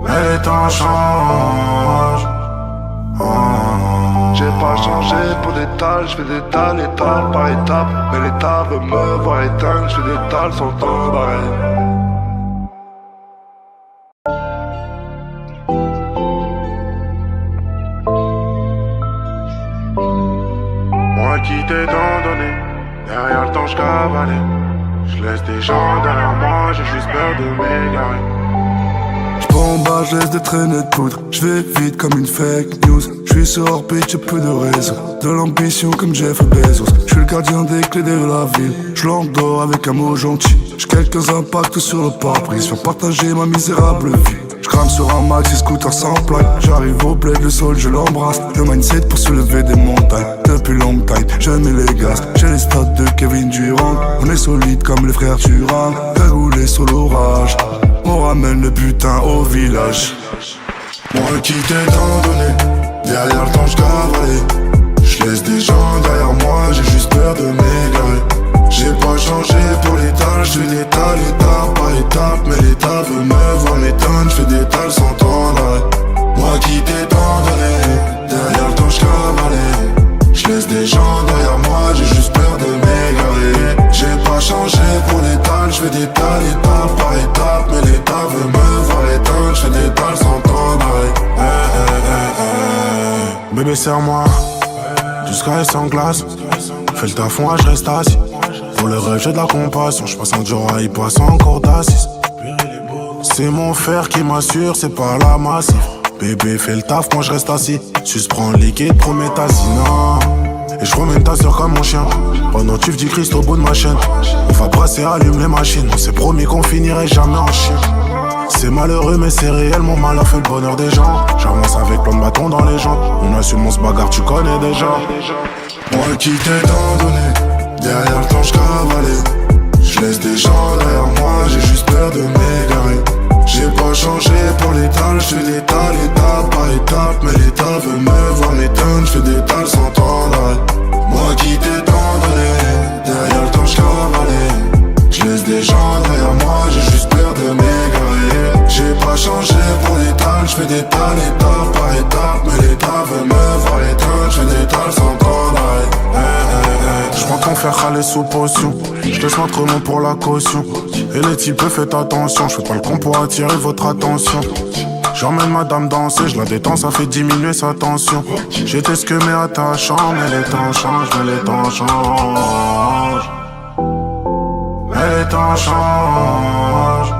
Mais les temps changent. J'ai pas changé pour des tales, j'fais des tales étape par étape. Mais l'état veut me voir éteindre, j'fais des tales sans temps d'arrêt. Moi qui t'ai tant donné, derrière le temps j'cavalais. J'laisse des gens derrière moi, j'ai juste peur de m'égarer. J'bombarde, j'laisse des traînées de poudre. J'vais vite comme une fake news. J'suis sur orbite, j'ai peu de réseau. De l'ambition comme Jeff Bezos. J'suis le gardien des clés de la ville. J'l'endors avec un mot gentil. J'ai quelques impacts sur le pare-brise. Faire partager ma misérable vie. J'crame sur un maxi scooter sans plaque. J'arrive au bled, le sol je l'embrasse. Le mindset pour soulever des montagnes. Depuis long time, je mets les gaz. J'ai les stats de Kevin Durant. On est solide comme les frères Turan. Cagoulé sur l'orage. On ramène le butin au village. Moi qui t'ai tant donné, derrière le temps j'cavalais. J'laisse des gens derrière moi, j'ai juste peur de m'égarer. J'ai pas changé pour l'étal, j'fais l'étal étape par étape. Mais l'état veut me voir m'étonne, j'fais des tales sans temps d'arrêt. Moi qui t'ai tant donné, derrière le temps j'cavalais. J'laisse des gens derrière moi, j'ai juste peur de m'égarer. J'ai pas changé pour l'étal, j'fais des tales étape par étape. Mais l'état veut me voir l'étonne, j'fais des tales sans temps d'arrêt. Bébé serre-moi, jusqu'à sans glace. Fais le taf, moi je reste assis. Pour le rêve j'ai de la compassion, j'passe un jour à y passe encore d'assise. C'est mon fer qui m'assure, c'est pas la massif. Bébé fais le taf, moi je reste assis. Suce prends le liquide, prométhazine. Et je promène ta soeur comme mon chien. Pendant que tu dis Christ au bout de ma chaîne. On va brasser, allume les machines. On s'est promis qu'on finirait jamais en chien. C'est malheureux mais c'est réel, mon malheur fait le bonheur des gens. J'avance avec plein de bâtons dans les jambes. On assume, on se bagarre, tu connais déjà. Moi qui t'ai tant donné, derrière le temps j'cavalais. J'laisse des gens derrière moi, j'ai juste peur de m'égarer. J'ai pas changé pour l'étal, j'fais l'étal étape par étape. Mais l'état veut me voir m'étonne, j'fais des tales sans temps d'arrêt. Moi qui t'ai tant donné, derrière le temps j'cavalais. J'laisse des gens derrière moi, j'ai juste peur de m'égarer. J'ai pas changé pour l'étal, j'fais des tales étape par étape. Mais l'état veut me voir l'étonne, j'fais des tales sans temps d'arrêt. J'prends ton fer râler sous potion. J'laisse l'entre pour la caution. Et les types faites attention. J'fais pas le con pour attirer votre attention. J'emmène madame danser, je la détends, ça fait diminuer sa tension. J'étais ce que mais attachant, mais les temps changent, mais les temps changent. Mais les temps changent.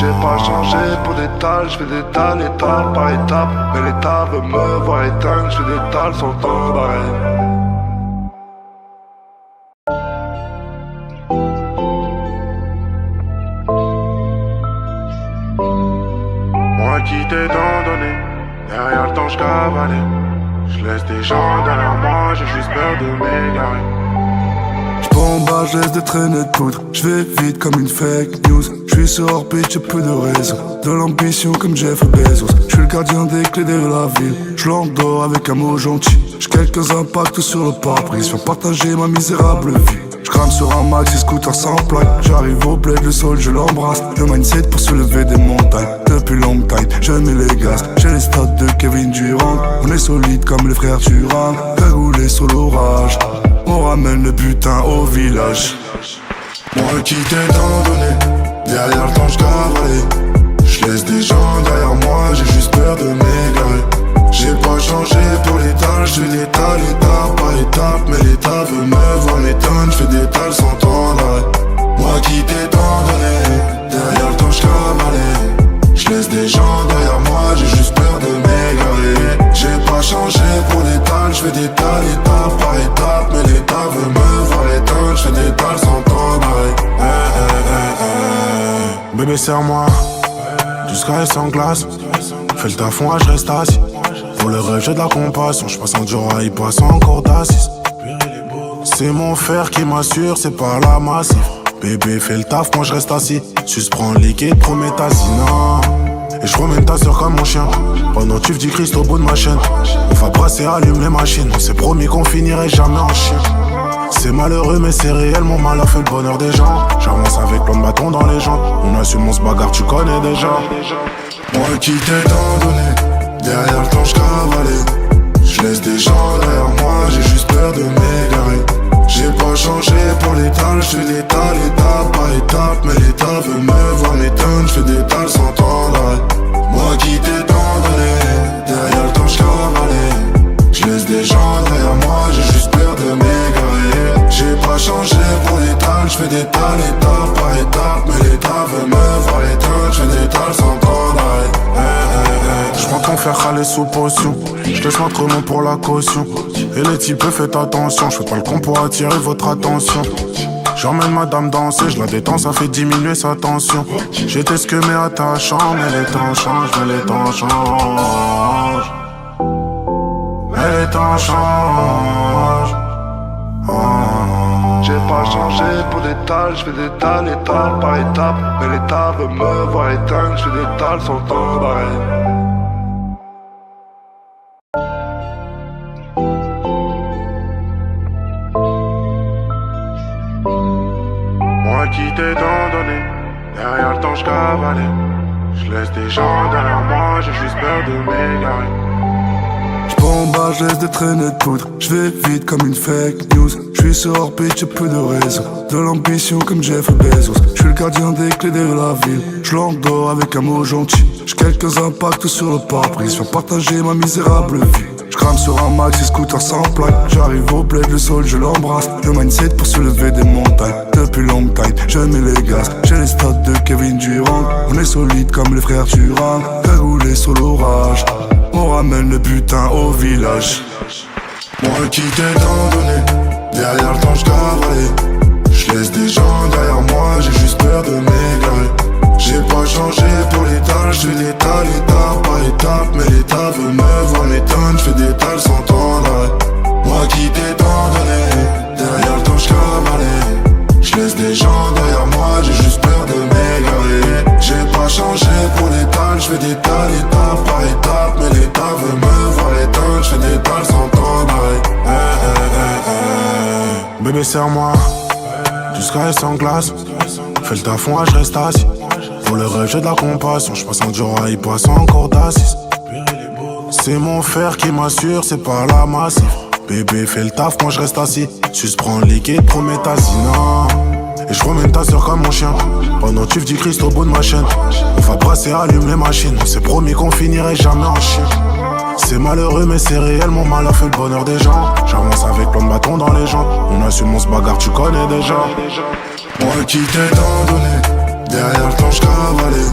J'ai pas changé pour des tales, j'fais des tales étape par étape. Mais l'État veut me voir éteindre, j'fais des tales sans temps d'arrêt. Moi qui t'ai tant donné, derrière le temps j'cavalais. J'laisse des gens derrière moi, j'ai juste peur de m'égarer. J'bombarde, j'laisse des traînées de poudre. J'vais vite comme une fake news. J'suis sur orbite, j'ai peu de réseau. De l'ambition comme Jeff Bezos. J'suis le gardien des clés de la ville. J'l'endors avec un mot gentil. J'ai quelques impacts sur le pare-brise. Faire partager ma misérable vie. J'crame sur un maxi scooter sans plaque. J'arrive au bled, le sol je l'embrasse. Le mindset pour soulever des montagnes. Depuis long time, je mets les gaz. J'ai les stats de Kevin Durant. On est solide comme les frères Turan. Cagoulé sur l'orage. On ramène le butin au village. Moi qui t'ai tant donné, derrière le temps j'cavalais. J'laisse des gens derrière moi, j'ai juste peur de m'égarer. J'ai pas changé pour l'étal, j'fais l'étal étape par étape. Mais l'État veut me voir m'éteindre, j'fais des tales sans temps d'arrêt. Moi qui t'ai tant donné, derrière le temps j'cavalais. J'laisse des gens derrière moi, j'ai juste peur de m'égarer. J'ai pas changé pour l'étal, j'fais des tales étape par étape. Mais l'État veut me voir éteindre, j'fais des tales sans temps d'arrêt. Bébé serre-moi, du sky sans glace. Fais le taf, moi je reste assis. Pour le rêve j'ai de la compassion, j'passe en dur, il passe encore d'assis. C'est mon fer qui m'assure, c'est pas la massif. Bébé fais le taf, moi je reste assis. Suspends le liquide, promets ta non. Et je promène ta soeur comme mon chien. Pendant que tu dis Christ au bout de ma chaîne. On va brasser, allume les machines. On s'est promis qu'on finirait jamais en chien. C'est malheureux mais c'est réel, mon malheur fait le bonheur des gens. J'avance avec plein de bâtons dans les jambes. On assume, on se bagarre, tu connais déjà. Moi qui t'ai tant donné, derrière le temps j'cavalais. J'laisse des gens derrière moi, j'ai juste peur de m'égarer. J'ai pas changé pour l'étal, j'fais l'étal étape par étape. Mais l'État veut me voir m'éteindre, j'fais des tales sans temps d'arrêt. Moi qui t'ai tant donné, derrière le temps j'cavalais. J'laisse des gens derrière moi, j'ai juste peur de m'égarer. J'ai pas changé pour l'étal, j'fais des tales étape par étape. Mais l'État veut me voir éteindre, j'fais des tales sans temps d'arrêt. J'prends ton fer râler sous potion. J'laisse l'entremont pour la caution. Et les types faites attention. J'fais pas le con pour attirer votre attention. J'emmène madame danser, j'la détends, ça fait diminuer sa tension. J'étais ce que mais attachant, mais les temps changent, mais les temps changent. Mais les temps changent. J'ai pas changé pour des tales, j'fais des tales étape par étape. Mais l'État veut me voir éteindre, j'fais des tales sans temps d'arrêt. Moi qui t'ai tant donné, derrière le temps j'cavalais. J'laisse des gens derrière moi, j'ai juste peur de m'égarer. J'bombarde, j'laisse des traînées de poudre. J'vais vite comme une fake news. J'suis sur orbite, j'ai peu de réseau. De l'ambition comme Jeff Bezos. J'suis le gardien des clés de la ville. J'l'endors avec un mot gentil. J'ai quelques impacts sur le pare-brise. Faire partager ma misérable vie. J'crame sur un maxi scooter sans plaque. J'arrive au bled, le sol je l'embrasse. Le mindset pour soulever des montagnes. Depuis long time, je mets les gaz. J'ai les stats de Kevin Durant. On est solide comme les frères Turan. Cagoulé sur l'orage. On ramène le butin au village. Moi qui t'ai tant donné, derrière le temps j'cavalais. J'laisse des gens derrière moi, j'ai juste peur de m'égarer. J'ai pas changé pour l'étal, j'fais l'étal étape par étape. Mais l'État veut me voir m'éteindre, j'fais des tales sans temps d'arrêt. Moi qui t'ai tant donné, derrière le temps j'cavalais. J'laisse des gens derrière moi, j'ai juste peur de m'égarer. J'ai pas changé pour l'étal, j'fais des tales étape par étape. Mais l'État veut me voir éteindre, j'fais des tales sans temps d'arrêt. Bébé serre-moi, du sky sans glace. Fais le taf, moi je reste assis. Pour le rêve j'ai de la compassion, j'passe en dur, il passe encore d'assis. C'est mon fer qui m'assure, c'est pas la massif. Bébé fais le taf, moi je reste assis. Suspends le liquide, promets ta non. Et je promène ta soeur comme mon chien. Pendant que tu dis Christ au bout de ma chaîne. On va brasser, allume les machines. On s'est promis qu'on finirait jamais en chien. C'est malheureux mais c'est réel, mon malheur fait le bonheur des gens. J'avance avec plein de bâtons dans les jambes. On assume, on se bagarre, tu connais déjà. Moi qui t'ai tant donné, derrière le temps j'cavalais.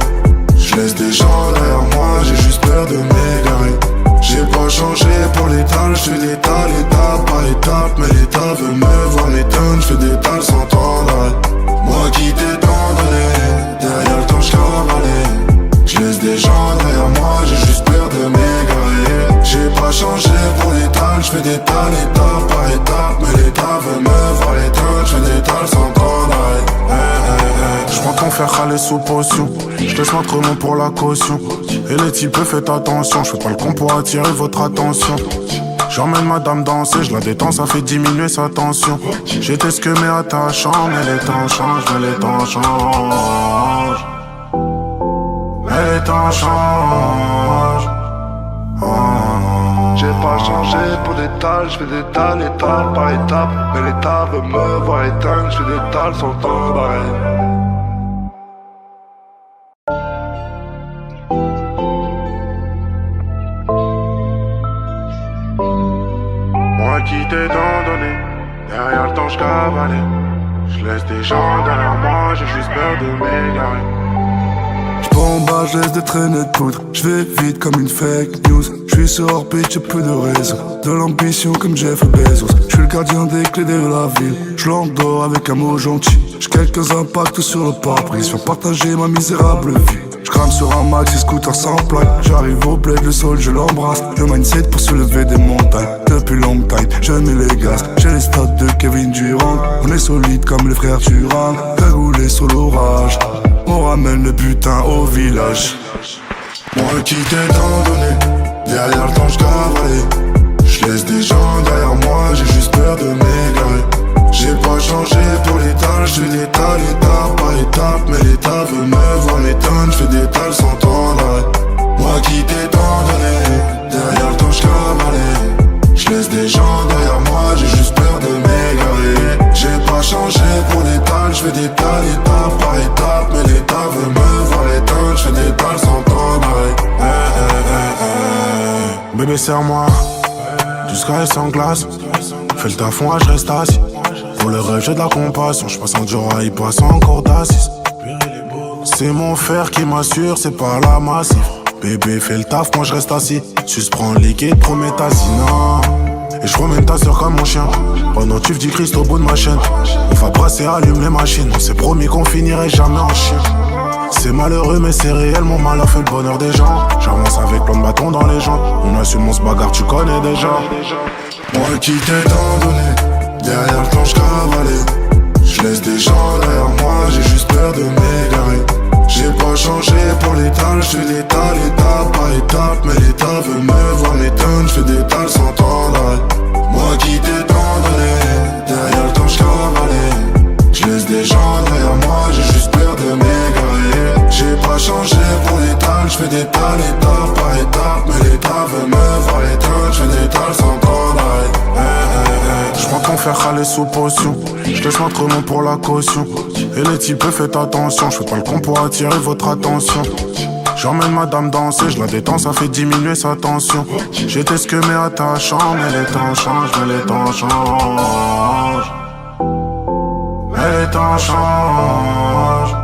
Je laisse des gens derrière moi, j'ai juste peur de m'égarer. J'ai pas changé pour l'étal, je fais l'étal, étape par étape. Mais l'état veut me voir m'éteindre, je fais des tales sans tendre. Moi qui t'ai tant donné, derrière le temps je cavalais. Je laisse des gens derrière moi, j'ai juste peur de m'égarer. J'ai pas changé pour l'étal, je fais des tales, étape par étape. Mais l'état veut me voir l'éteindre, je fais des tales sans tendre. J'prends ton fer râler sous potion. J'laisse l'entremont pour la caution. Et les types faites attention, j'fais pas le con pour attirer votre attention. J'emmène madame danser, j'la détends, ça fait diminuer sa tension. J'étais ce que mais attachant, mais les temps changent, mais les temps changent. Mais les temps changent. J'ai pas changé pour des tales, j'fais des tales, étape par étape. Mais l'état veut me voir éteindre, j'fais des tales sans temps d'arrêt. Moi qui t'ai tant donné, derrière le temps je cavalais. Je laisse des gens derrière moi, j'ai juste peur de m'égarer. J'bombarde, je laisse des traînées de poudre. J'vais vite comme une fake news. J'suis sur orbite, j'ai peu de réseau. De l'ambition comme Jeff Bezos. J'suis le gardien des clés de la ville. J'l'endors avec un mot gentil. J'ai quelques impacts sur le pare-brise. Faire partager ma misérable vie. J'crame sur un maxi scooter sans plaque. J'arrive au bled, le sol je l'embrasse. Le mindset pour se lever des montagnes. Depuis long time, je mets les gaz. J'ai les stats de Kevin Durant. On est solide comme les frères Turan. Cagoulé sur l'orage. On ramène le butin au village. Moi qui t'ai tant donné, derrière le temps je cavalais. Je laisse des gens derrière moi, j'ai juste peur de m'égarer. J'ai pas changé pour l'étal, je fais des tales, étape par étape. Mais l'état veut me voir m'éteindre, je fais des tales sans tendre. Moi qui t'ai tant donné, derrière le temps je cavalais. Je laisse des gens derrière moi, j'ai juste peur de m'égarer. J'ai pas changé pour l'étal, je fais des tales, étape par étape. Mais l'état veut me voir l'éteindre, je fais des tales sans tendre. Bébé serre-moi, jusqu'à sans glace. Fais le taf, moi je reste assis. Pour le rêve j'ai de la compassion. J'passe en Jura, il passe encore d'assis. C'est mon fer qui m'assure, c'est pas la massif. Bébé fais le taf, moi je reste assis. Sus prends le liquide, prométhazine. Et je promène ta soeur comme mon chien. Pendant tu dis Christ au bout de ma chaîne. On va brasser, allume les machines. On s'est promis qu'on finirait jamais en chien. C'est malheureux mais c'est réel, mon malheur fait le bonheur des gens. J'avance avec plein de bâtons dans les jambes. On assume, on se bagarre, tu connais déjà. Moi qui t'ai tant donné, derrière le temps je cavalais. Je laisse des gens derrière moi, j'ai juste peur de m'égarer. J'ai pas changé pour l'étal, je fais l'étal, étape par étape. Mais l'état veut me voir m'éteindre, je fais des tales sans tendre. Moi qui t'ai tant donné, derrière le temps je cavalais. Je laisse des gens derrière moi, j'ai juste peur de m'égarer. J'ai pas changé pour l'étal, je fais des tales, étape par étape. Mais l'état veut me voir éteindre, je fais des tales sans tendre. J'prends ton fer râler sous potion. J'laisse l'entremont pour la caution. Et les types faites attention, j'fais pas le con pour attirer votre attention. J'emmène madame danser, j'la détends, ça fait diminuer sa tension. J'étais ce que mais attachant, mais les temps changent, mais les temps changent. Mais les temps changent.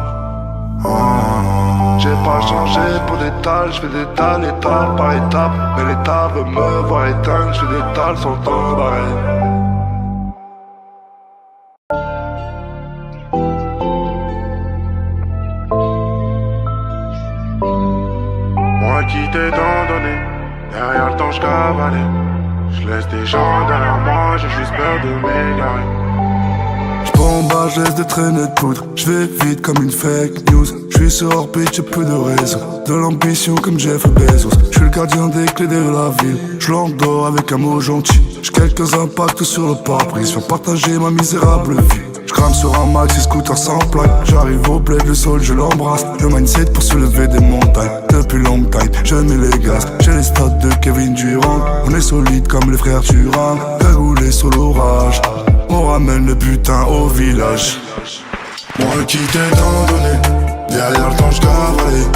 J'ai pas changé pour des tales, j'fais des tales, étape par étape. Mais l'état veut me voir éteindre, j'fais des tales sans temps d'arrêt. Moi qui t'ai tant donné, derrière le temps je cavalais. Je laisse des gens derrière moi, j'ai juste peur de m'égarer. J'bombarde, je laisse des traînées de poudre. J'vais vite comme une fake news. J'suis sur orbite, j'ai peu de réseau. De l'ambition comme Jeff Bezos. J'suis le gardien des clés de la ville. J'l'endors avec un mot gentil. J'ai quelques impacts sur le pare-brise. Faire partager ma misérable vie. J'crame sur un maxi scooter sans plaque. J'arrive au bled, le sol je l'embrasse. Le mindset pour se lever des montagnes. Depuis long time, je mets les gaz. J'ai les stats de Kevin Durant. On est solide comme les frères Turan. Cagoulé sur l'orage. On ramène le butin au village. Moi qui t'ai tant donné, derrière le temps je cavalais.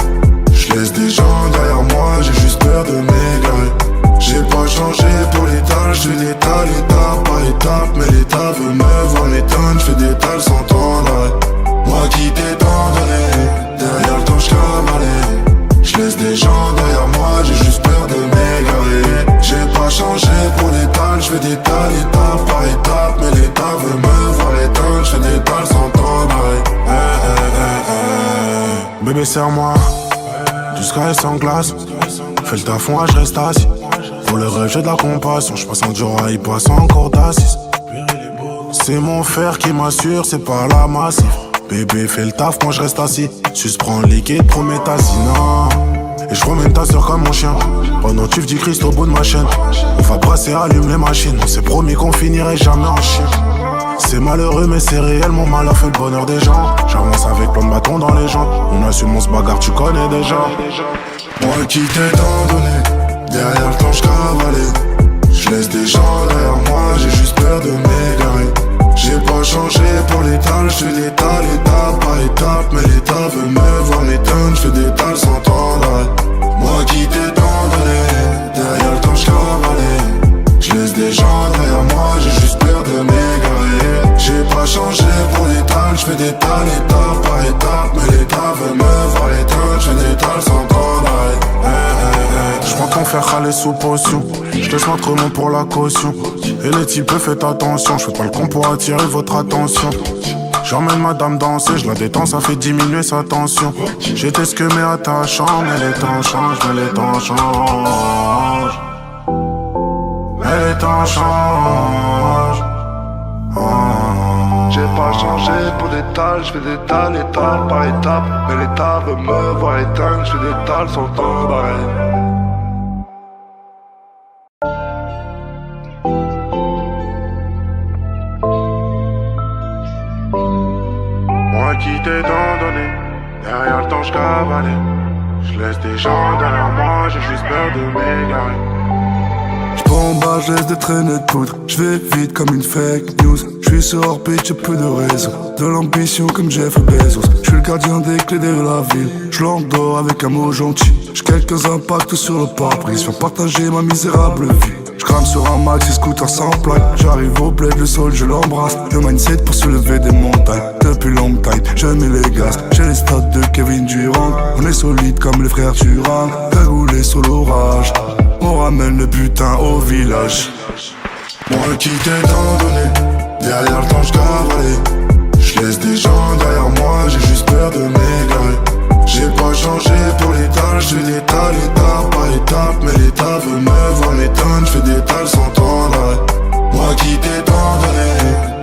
Je laisse des gens derrière moi, j'ai juste peur de m'égarer. J'ai pas changé pour l'étal, je fais l'étal, étape par étape. Mais l'état veut me voir m'éteindre, je fais des tales sans tendre. Moi qui t'ai tant donné, derrière le temps je cavalais. Bébé serre-moi, du sky sans glace. Fais le taf, moi je reste assis. Pour le rêve j'ai de la compassion. J'passe en dur, il passe encore d'assis. C'est mon fer qui m'assure, c'est pas la massif. Bébé fais le taf, moi je reste assis. Suspends le liquide, promets ta non. Et je promène ta soeur comme mon chien. Pendant que tu dis Christ au bout de ma chaîne. On va brasser, allume les machines. On s'est promis qu'on finirait jamais en chien. C'est malheureux mais c'est réel, mon malheur fait le bonheur des gens. J'avance avec plein de bâtons dans les jambes. On assume, on se bagarre, tu connais déjà. Moi qui t'ai tant donné, derrière le temps j'cavalais. J'laisse des gens derrière moi, j'ai juste peur de m'égarer. J'ai pas changé pour l'étal, j'fais l'étal étape par étape. Mais l'état veut me voir m'éteindre, j'fais des tales sans temps d'arrêt. Moi qui t'ai tant donné, derrière le temps j'cavalais. J'laisse des gens derrière moi, j'ai juste peur de m'égarer. J'ai pas changé pour l'étal, j'fais des tales étape par étape. Mais l'état veut me voir éteindre, j'fais des tales sans temps d'arrêt. J'prends ton fer râler sous potion. J'laisse l'entremont pour la caution. Et les types faites attention. J'fais pas le con pour attirer votre attention. J'emmène madame danser, j'la détends, ça fait diminuer sa tension. J'étais ce que mais attachant, mais les temps changent, mais les temps changent. Mais les temps changent. J'ai pas changé pour des tales, j'fais des tales étape par étape. Mais l'état veut me voir éteindre, j'fais des tales sans temps d'arrêt. Moi qui t'ai tant donné, derrière le temps j'cavalais. J'laisse des gens derrière moi, j'ai juste peur de m'égarer. J'bombarde, j'laisse des traînées de poudre. J'vais vite comme une fake news. J'suis sur orbite, j'ai peu de réseau. De l'ambition comme Jeff Bezos. J'suis le gardien des clés de la ville. J'l'endors avec un mot gentil. J'ai quelques impacts sur le pare-brise. Viens partager ma misérable vie. J'crame sur un maxi scooter sans plaque. J'arrive au bled, le sol je l'embrasse. Le mindset pour soulever des montagnes. Depuis long time, je mets les gaz. J'ai les stats de Kevin Durant. On est solide comme les frères Durant. Cagoulé sur l'orage. On ramène le butin au village. Moi qui t'ai tant donné, derrière le temps j'cavalais. J'laisse des gens derrière moi, j'ai juste peur de m'égarer. J'ai pas changé pour l'étal, j'fais l'étal étape par étape. Mais l'état veut me voir m'éteindre, j'fais des tales sans temps d'arrêt. Moi qui t'ai tant donné,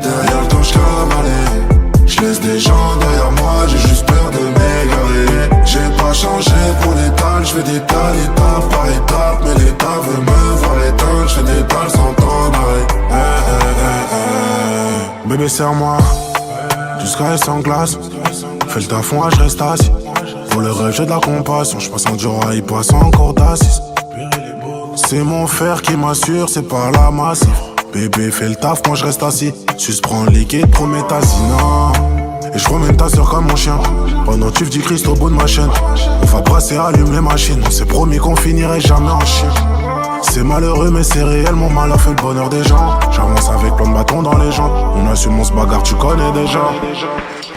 derrière le temps j'cavalais. J'laisse des gens derrière moi, j'ai juste peur de m'égarer. J'ai pas changé pour l'étal, j'fais des tales étape par étape. Mais l'état veut me voir éteindre, j'fais des tales sans temps d'arrêt. Bébé serre-moi, du sky sans glace. Fais le taf, moi je reste assis. Pour le rêve j'ai de la compassion. J'passe en dur, il passe encore d'assis. C'est mon fer qui m'assure, c'est pas la massif. Bébé fais le taf, moi je reste assis. Suspends le liquide, promets ta non. Et je promène ta soeur comme mon chien. Pendant que tu dis Christ au bout de ma chaîne. On va brasser, allume les machines. On s'est promis qu'on finirait jamais en chien. C'est malheureux mais c'est réel, mon malheur fait le bonheur des gens. J'avance avec plein de bâtons dans les jambes. On assume, on se bagarre, tu connais déjà.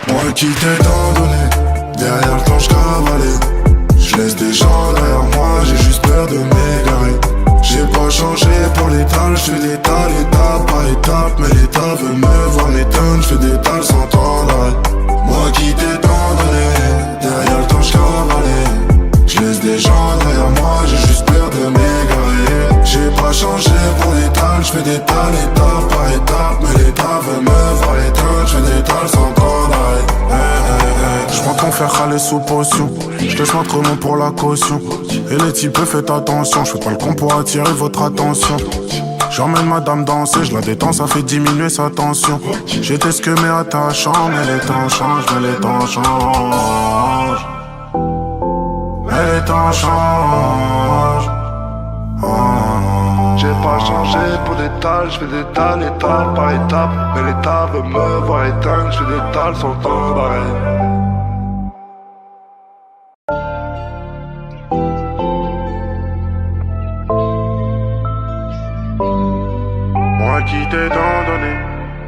Moi qui t'ai tant donné, derrière le temps j'cavalais. J'laisse des gens derrière moi, j'ai juste peur de m'égarer. J'ai pas changé pour l'étal, j'fais l'étal étape par étape. Mais l'état veut me voir m'éteindre, j'fais des tales sans temps d'arrêt. Moi qui t'ai tant donné, derrière le temps j'cavalais. J'laisse des gens derrière moi, j'ai juste peur de m'égarer. J'ai pas changé pour l'étal, j'fais des tales étape par étape. Mais l'état veut me voir éteindre, j'fais des tales sans temps d'arrêt. J'prends ton fer râler sous potion. J'laisse l'entremont pour la caution. Et les types faites attention. J'fais pas le con pour attirer votre attention. J'emmène madame danser, j'la détends, ça fait diminuer sa tension. J'étais ce que mais attachant. Mais les temps changent, mais les temps changent. Mais les temps changent. J'ai pas changé pour des tales, j'fais des tales étape par étape. Mais l'état veut me voir éteindre, j'fais des tales sans temps d'arrêt. Moi qui t'ai tant donné,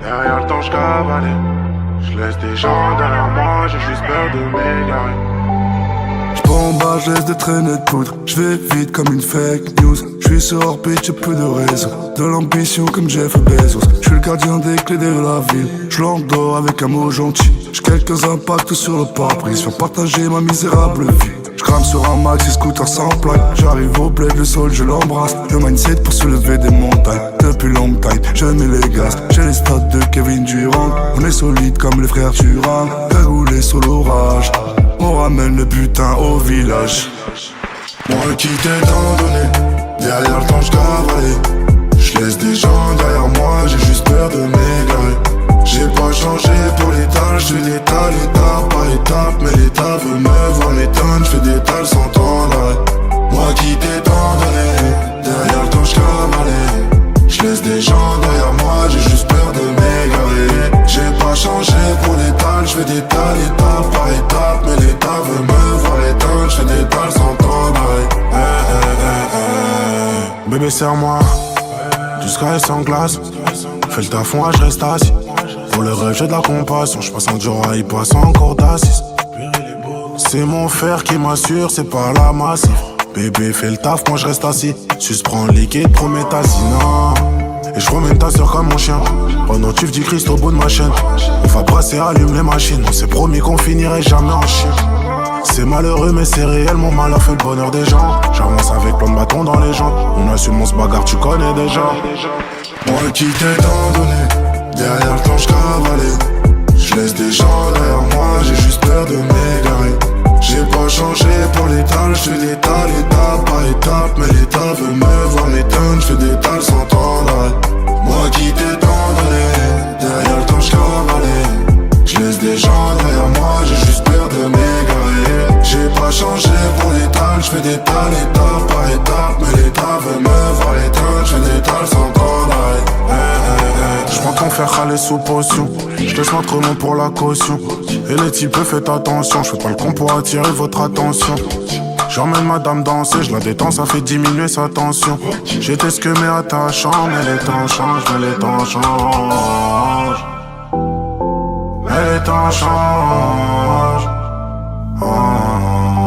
derrière le temps j'cavalais. J'laisse des gens derrière moi, j'ai juste peur de m'égarer. J'bombarde, j'laisse des traînées de poudre. J'vais vite comme une fake news. J'suis sur orbite, j'ai peu de réseau. De l'ambition comme Jeff Bezos. J'suis le gardien des clés de la ville. J'l'endors avec un mot gentil. J'ai quelques impacts sur le pare-brise, viens partager ma misérable vie. Je crame sur un maxi scooter sans plaque. J'arrive au bled, le sol je l'embrasse. Le mindset pour se lever des montagnes. Depuis long time, je mets les gaz. J'ai les stats de Kevin Durant. On est solide comme les frères Turan. Cagoulé sur l'orage. On ramène le butin au village. Moi qui t'ai tant donné, derrière le temps j'cavalais. J'laisse des gens derrière moi, j'ai juste peur de m'égarer. J'ai pas changé pour l'étal, j'fais l'étal étape par étape. Mais l'état veut me voir m'éteindre, j'fais des tales sans temps d'arrêt. Moi qui t'ai tant donné, derrière le temps j'cavalais. J'laisse des gens derrière moi, j'ai juste peur de m'égarer. J'ai pas changé pour l'étal, j'fais des tales étape par étape. Mais l'état veut me voir éteindre, j'fais des tales sans temps d'arrêt. Bébé serre-moi, du sky sans glace. Fais le taf, moi je reste assis. Pour le rêve j'ai de la compassion. Je passe en dur, il passe encore d'assis. C'est mon fer qui m'assure, c'est pas la massif. Bébé fais le taf, moi je reste assis. Sus prends le liquide, prométhazine. Et je promène ta soeur comme mon chien. Pendant tu dis Christ au bout de ma chaîne. On va brasser, allume les machines. On s'est promis qu'on finirait jamais en chien. C'est malheureux mais c'est réel, mon malheur fait le bonheur des gens. J'avance avec plein de bâtons dans les jambes. On assume, on se bagarre, tu connais déjà. Moi qui t'ai tant donné, derrière le temps j'cavalais. J'laisse des gens derrière moi, j'ai juste peur de m'égarer. J'ai pas changé pour l'étal, j'fais l'étal étape par étape. Mais l'état veut me voir m'éteindre, j'fais des tales sans temps d'arrêt. Moi qui t'ai tant donné, derrière le temps j'cavalais. J'laisse des gens derrière moi, j'ai juste peur de m'égarer. J'ai pas changé pour l'étal, j'fais des tales étape par étape. Mais l'état veut me voir éteindre, j'fais des tales sans temps d'arrêt. J'prends ton fer râler sous potion. J'laisse l'entremont pour la caution. Et les types faites attention. J'fais pas le con pour attirer votre attention. J'emmène madame danser, j'la détends, ça fait diminuer sa tension. J'étais ce que mais attachant. Mais les temps changent, mais les temps changent. Mais les temps changent.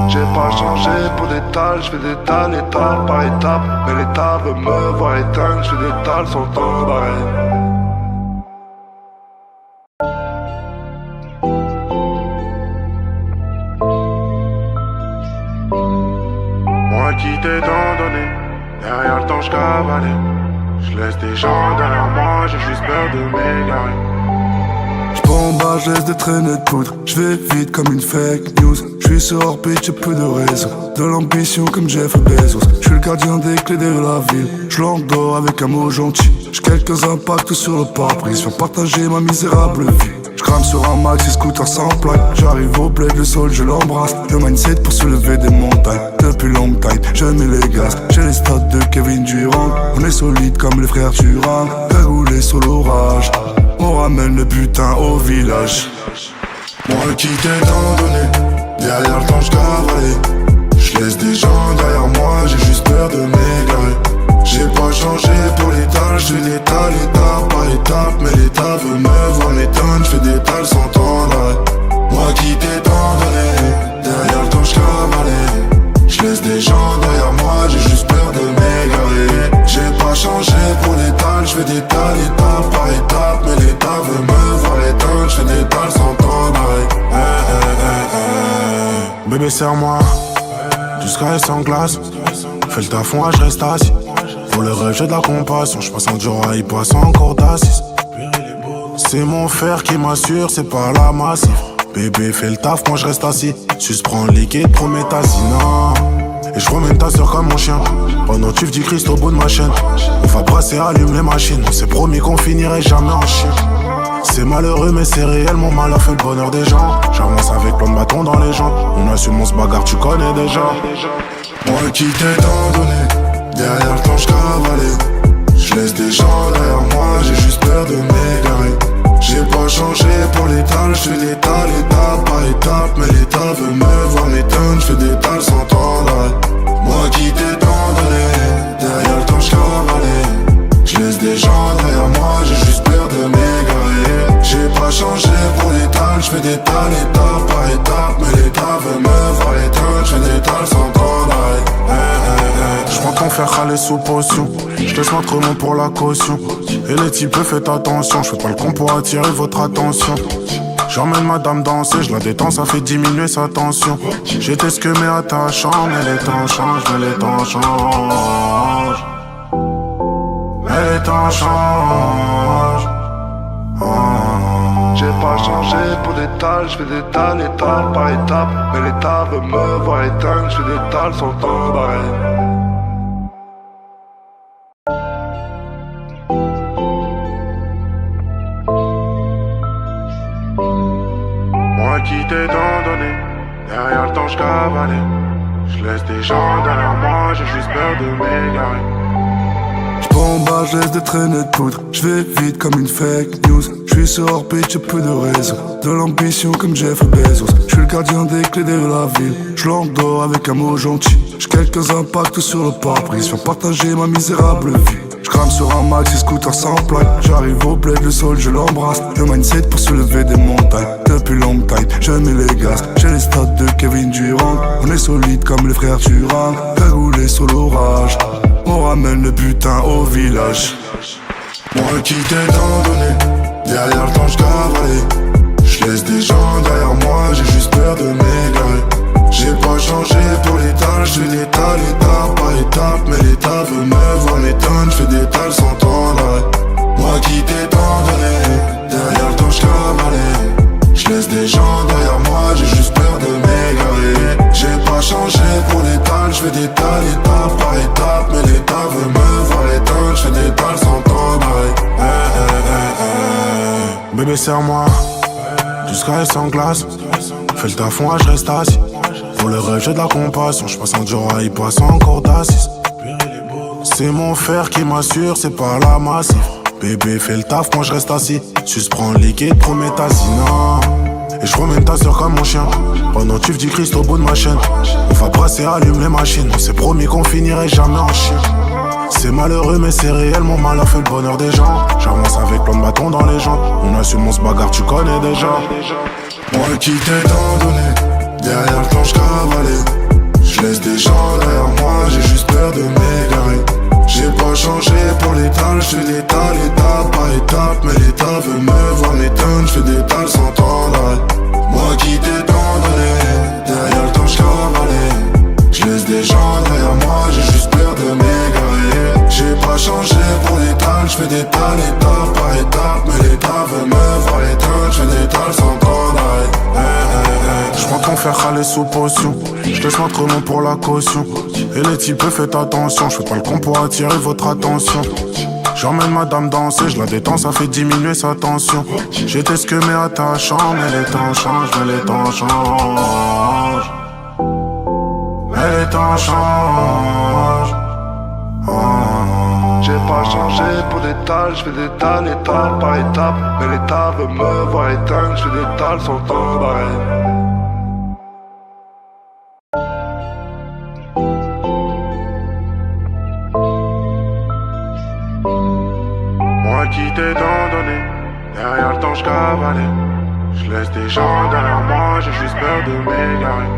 J'ai pas changé pour l'étal, j'fais des tales étape par étape. Mais l'état veut me voir éteindre, j'fais des tales sans temps d'arrêt. Moi qui t'ai tant donné, derrière le temps j'cavalais. J'laisse des gens derrière moi, j'ai juste peur de m'égarer. J'bombarde, j'laisse des traînées de poudre. J'vais vite comme une fake news. J'suis sur orbite, j'ai peu de réseau. De l'ambition comme Jeff Bezos. J'suis le gardien des clés de la ville. J'l'endors avec un mot gentil. J'ai quelques impacts sur le pare-brise. Viens partager ma misérable vie. J'crame sur un maxi scooter sans plaque. J'arrive au bled, le sol je l'embrasse. Le mindset pour se lever des montagnes. Depuis long time, je mets les gaz. J'ai les stats de Kevin Durant. On est solide comme les frères Turan. Cagoulé sur l'orage. On ramène le butin au village. Moi qui t'ai tant donné, derrière le temps j'cavalais. J'laisse des gens derrière moi, j'ai juste peur de m'égarer. J'ai pas changé pour l'étal, j'fais l'étal étape par étape. Mais l'état veut me voir m'éteindre, j'fais des tales sans temps d'arrêt. Moi qui t'ai tant donné, derrière le temps j'cavalais. J'laisse des gens derrière moi, j'ai juste peur de m'égarer. J'ai pas changé pour l'étal, j'fais des tales étape par étape. Mais l'état veut me voir éteindre, j'fais des tales sans temps d'arrêt. Bébé serre-moi, du sky sans glace. Fais le taf, moi je reste assis. Pour le rêve j'ai de la compassion. J'passe en dur, il passe encore d'assis. C'est mon fer qui m'assure, c'est pas la massif. Bébé fais le taf, moi je reste assis. Sus prends le liquide, prométhazine. Et je promène ta soeur comme mon chien. Pendant tu dis Christ au bout de ma chaîne. On va brasser, allume les machines. On s'est promis qu'on finirait jamais en chien. C'est malheureux mais c'est réel, mon malheur fait le bonheur des gens. J'avance avec plein de bâtons dans les jambes. On assume, on se bagarre, tu connais déjà. Moi qui t'ai tant donné, derrière le temps j'cavalais. J'laisse des gens derrière moi, j'ai juste peur de m'égarer. J'ai pas changé pour l'étal, j'fais l'étal étape par étape. Mais l'état veut me voir m'éteindre, j'fais des tales sans temps d'arrêt. Moi qui t'ai tant donné, derrière le temps j'cavalais. J'laisse des gens derrière moi, j'ai juste peur de m'égarer. J'ai pas changé pour l'étal, j'fais des tales étape par étape. Mais l'état veut me voir éteindre, j'fais des tales sans temps d'arrêt. J'prends ton fer râler sous potion. J'laisse l'entremont pour la caution. Et les types faites attention. J'fais pas le con pour attirer votre attention. J'emmène madame danser, je la détends, ça fait diminuer sa tension. J'étais ce que mais attachant, mais les temps changent, mais les temps changent. Mais les temps changent. J'ai pas changé pour des tales, j'fais des tales, étape par étape. Mais l'État veut me voir éteindre, j'fais des tales sans temps d'arrêt. Moi qui t'ai tant donné, derrière le temps j'cavalais. J'laisse des gens derrière moi, j'ai juste peur de m'égarer. J'bombarde, j'laisse des traînées de poudre. J'vais vite comme une fake news. J'suis sur orbite, j'ai peu de réseau. De l'ambition comme Jeff Bezos. J'suis le gardien des clés de la ville. J'l'endors avec un mot gentil. J'ai quelques impacts sur le pare-brise. Viens partager ma misérable vie. J'crame sur un maxi scooter sans plaque. J'arrive au bled, le sol je l'embrasse. Le mindset pour soulever des montagnes. Depuis long time, je mets les gaz. J'ai les stats de Kevin Durant. On est solide comme les frères Durant. Cagoulé sur l'orage. On ramène le butin au village. Moi qui t'ai tant donné, derrière le temps j'cavalais. J'laisse des gens derrière moi, j'ai juste peur de m'égarer. J'ai pas changé pour l'étal, j'fais des tales étape par étape. Mais l'État veut me voir m'éteindre, j'fais des tales sans temps d'arrêt. Moi qui t'ai tant donné, derrière le temps j'cavalais. J'laisse des gens derrière moi, j'ai juste peur de m'égarer. J'ai pas changé pour l'étal, j'fais des tales étape par étape. Mais l'État veut me voir éteindre, j'fais des tales sans temps d'arrêt. Bébé serre-moi, du sky sans glace. Fais le taf, moi je reste assis. Pour le rêve j'ai de la compassion, j'passe en Dior, il passe encore d'assis. C'est mon fer qui m'assure, c'est pas la massif. Bébé fais le taf, moi je reste assis. Suce prends le liquide, prométhazine. Et je promène ta soeur comme mon chien. Pendant que tu dis Christ au bout de ma chaîne. On va brasser, allume les machines. On s'est promis qu'on finirait jamais en chien. C'est malheureux mais c'est réel, mon malheur fait le bonheur des gens. J'avance avec plein de bâtons dans les jambes. On assume, on se bagarre, tu connais déjà. Moi qui t'ai tant donné, derrière le temps j'cavalais. J'laisse des gens derrière moi, j'ai juste peur de m'égarer. J'ai pas changé pour l'étal, j'fais des tales étape par étape. Mais l'État veut me voir m'éteindre, j'fais des tales sans temps d'arrêt. Moi qui t'ai tant donné, derrière le temps j'cavalais. J'laisse des gens derrière moi, j'ai juste peur de m'égarer. J'ai pas changé pour l'étal, j'fais des tales étape par étape. Mais l'État veut me voir éteindre, j'fais des tales sans temps d'arrêt. J'prends ton fer râler sous potion. J'laisse notre nom pour la caution. Et les types faites attention, j'fais pas le con pour attirer votre attention. J'emmène madame danser, je la détends, ça fait diminuer sa tension. J'étais ce que mais attachant, mais les temps changent, mais les temps changent. Mais les temps changent. J'ai pas changé pour des tales, j'fais des tales étape par étape. Mais l'État veut me voir éteindre, j'fais des tales sans temps d'arrêt. Moi qui t'ai tant donné, derrière le temps j'cavalais. J'laisse des gens derrière moi, j'ai juste peur de m'égarer.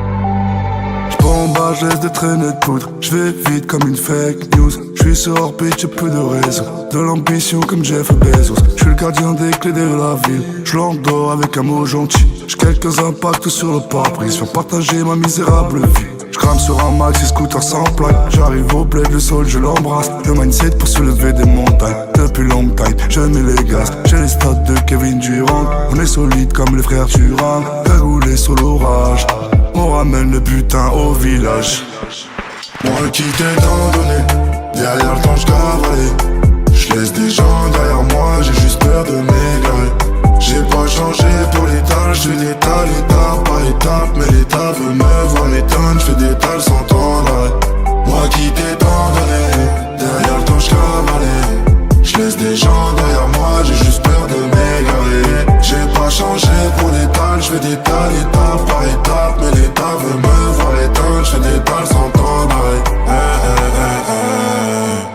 J'bombarde, j'laisse des traînées de poudre. J'vais vite comme une fake news. J'suis sur orbite, j'ai peu de réseau. De l'ambition comme Jeff Bezos. J'suis le gardien des clés de la ville. J'l'endors avec un mot gentil. J'ai quelques impacts sur le pare-brise. Viens partager ma misérable vie. J'crame sur un maxi scooter sans plaque. J'arrive au bled, le sol je l'embrasse. Le mindset pour soulever des montagnes. Depuis long time, je mets les gaz. J'ai les stats de Kevin Durant. On est solide comme les frères Durant. Cagoulé sur l'orage. On ramène le butin au village. Moi qui t'ai tant donné, derrière le temps j'cavalais. J'laisse des gens derrière moi, j'ai juste peur de m'égarer. J'ai pas changé pour l'étal, j'fais des tales étape par étape. Mais l'État veut me voir m'éteindre, j'fais des tales sans temps d'arrêt. Moi qui t'ai tant donné, derrière le temps j'cavalais. J'laisse des gens derrière moi, j'ai juste peur de m'égarer. J'ai pas changé pour l'étal, j'fais des tales étape par étape. Mais l'État veut me voir éteindre, j'fais des tales sans temps d'arrêt.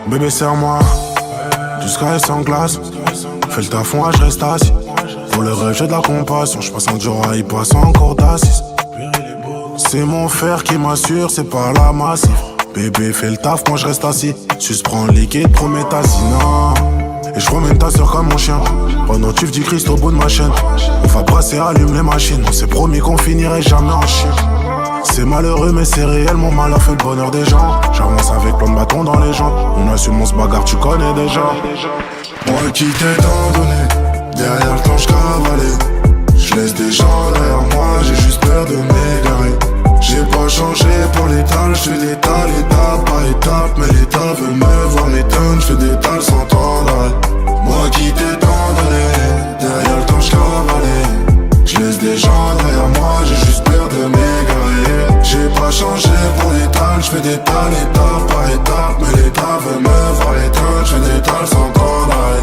Bébé serre-moi, du sky sans glace. Fais le taf, moi je reste assis. Pour le rêve j'ai de la compassion, j'passe en Dior, il passe encore d'assis. C'est mon fer qui m'assure, c'est pas la massif. Bébé fais le taf, moi je reste assis. Suce prends le liquide, prométhazine. Et je promène ta soeur comme mon chien. Pendant tu dis Christ au bout de ma chaîne. On va brasser, allume les machines. On s'est promis qu'on finirait jamais en chien. C'est malheureux mais c'est réel, mon mal a fait le bonheur des gens. J'avance avec plein de bâtons dans les jambes. On assume, on se bagarre, tu connais déjà. Moi qui t'ai tant donné, derrière le temps j'cavalais. Je laisse des gens derrière moi, j'ai juste peur de m'égarer. J'ai pas changé pour l'étal, j'fais l'étal étape par étape. Mais l'état veut me voir m'éteindre, j'fais des tales sans temps d'arrêt. Moi qui t'ai tant donné, derrière le temps j'cavalais. Je laisse des gens derrière moi, j'ai juste peur de m'égarer. J'ai pas changé pour l'étal, j'fais des tales étape par étape. Mais l'état veut me voir éteindre, j'fais des tales sans temps d'arrêt.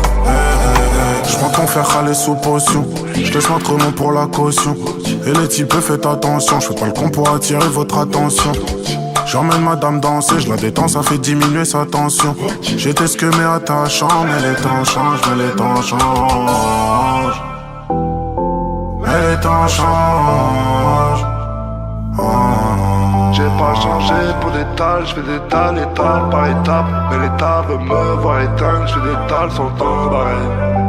J'prends ton fer râler sous potion. J'laisse notre nom pour la caution. Et les types faites attention. J'fais pas le con pour attirer votre attention. J'emmène madame danser, j'la détends, ça fait diminuer sa tension. J'étais ce que mais attachant, mais les temps changent, mais les temps changent. Mais les temps changent. J'ai pas changé pour l'étal, j'fais des tales étape par étape. Mais l'état veut me voir éteindre, j'fais des tales sans temps d'arrêt.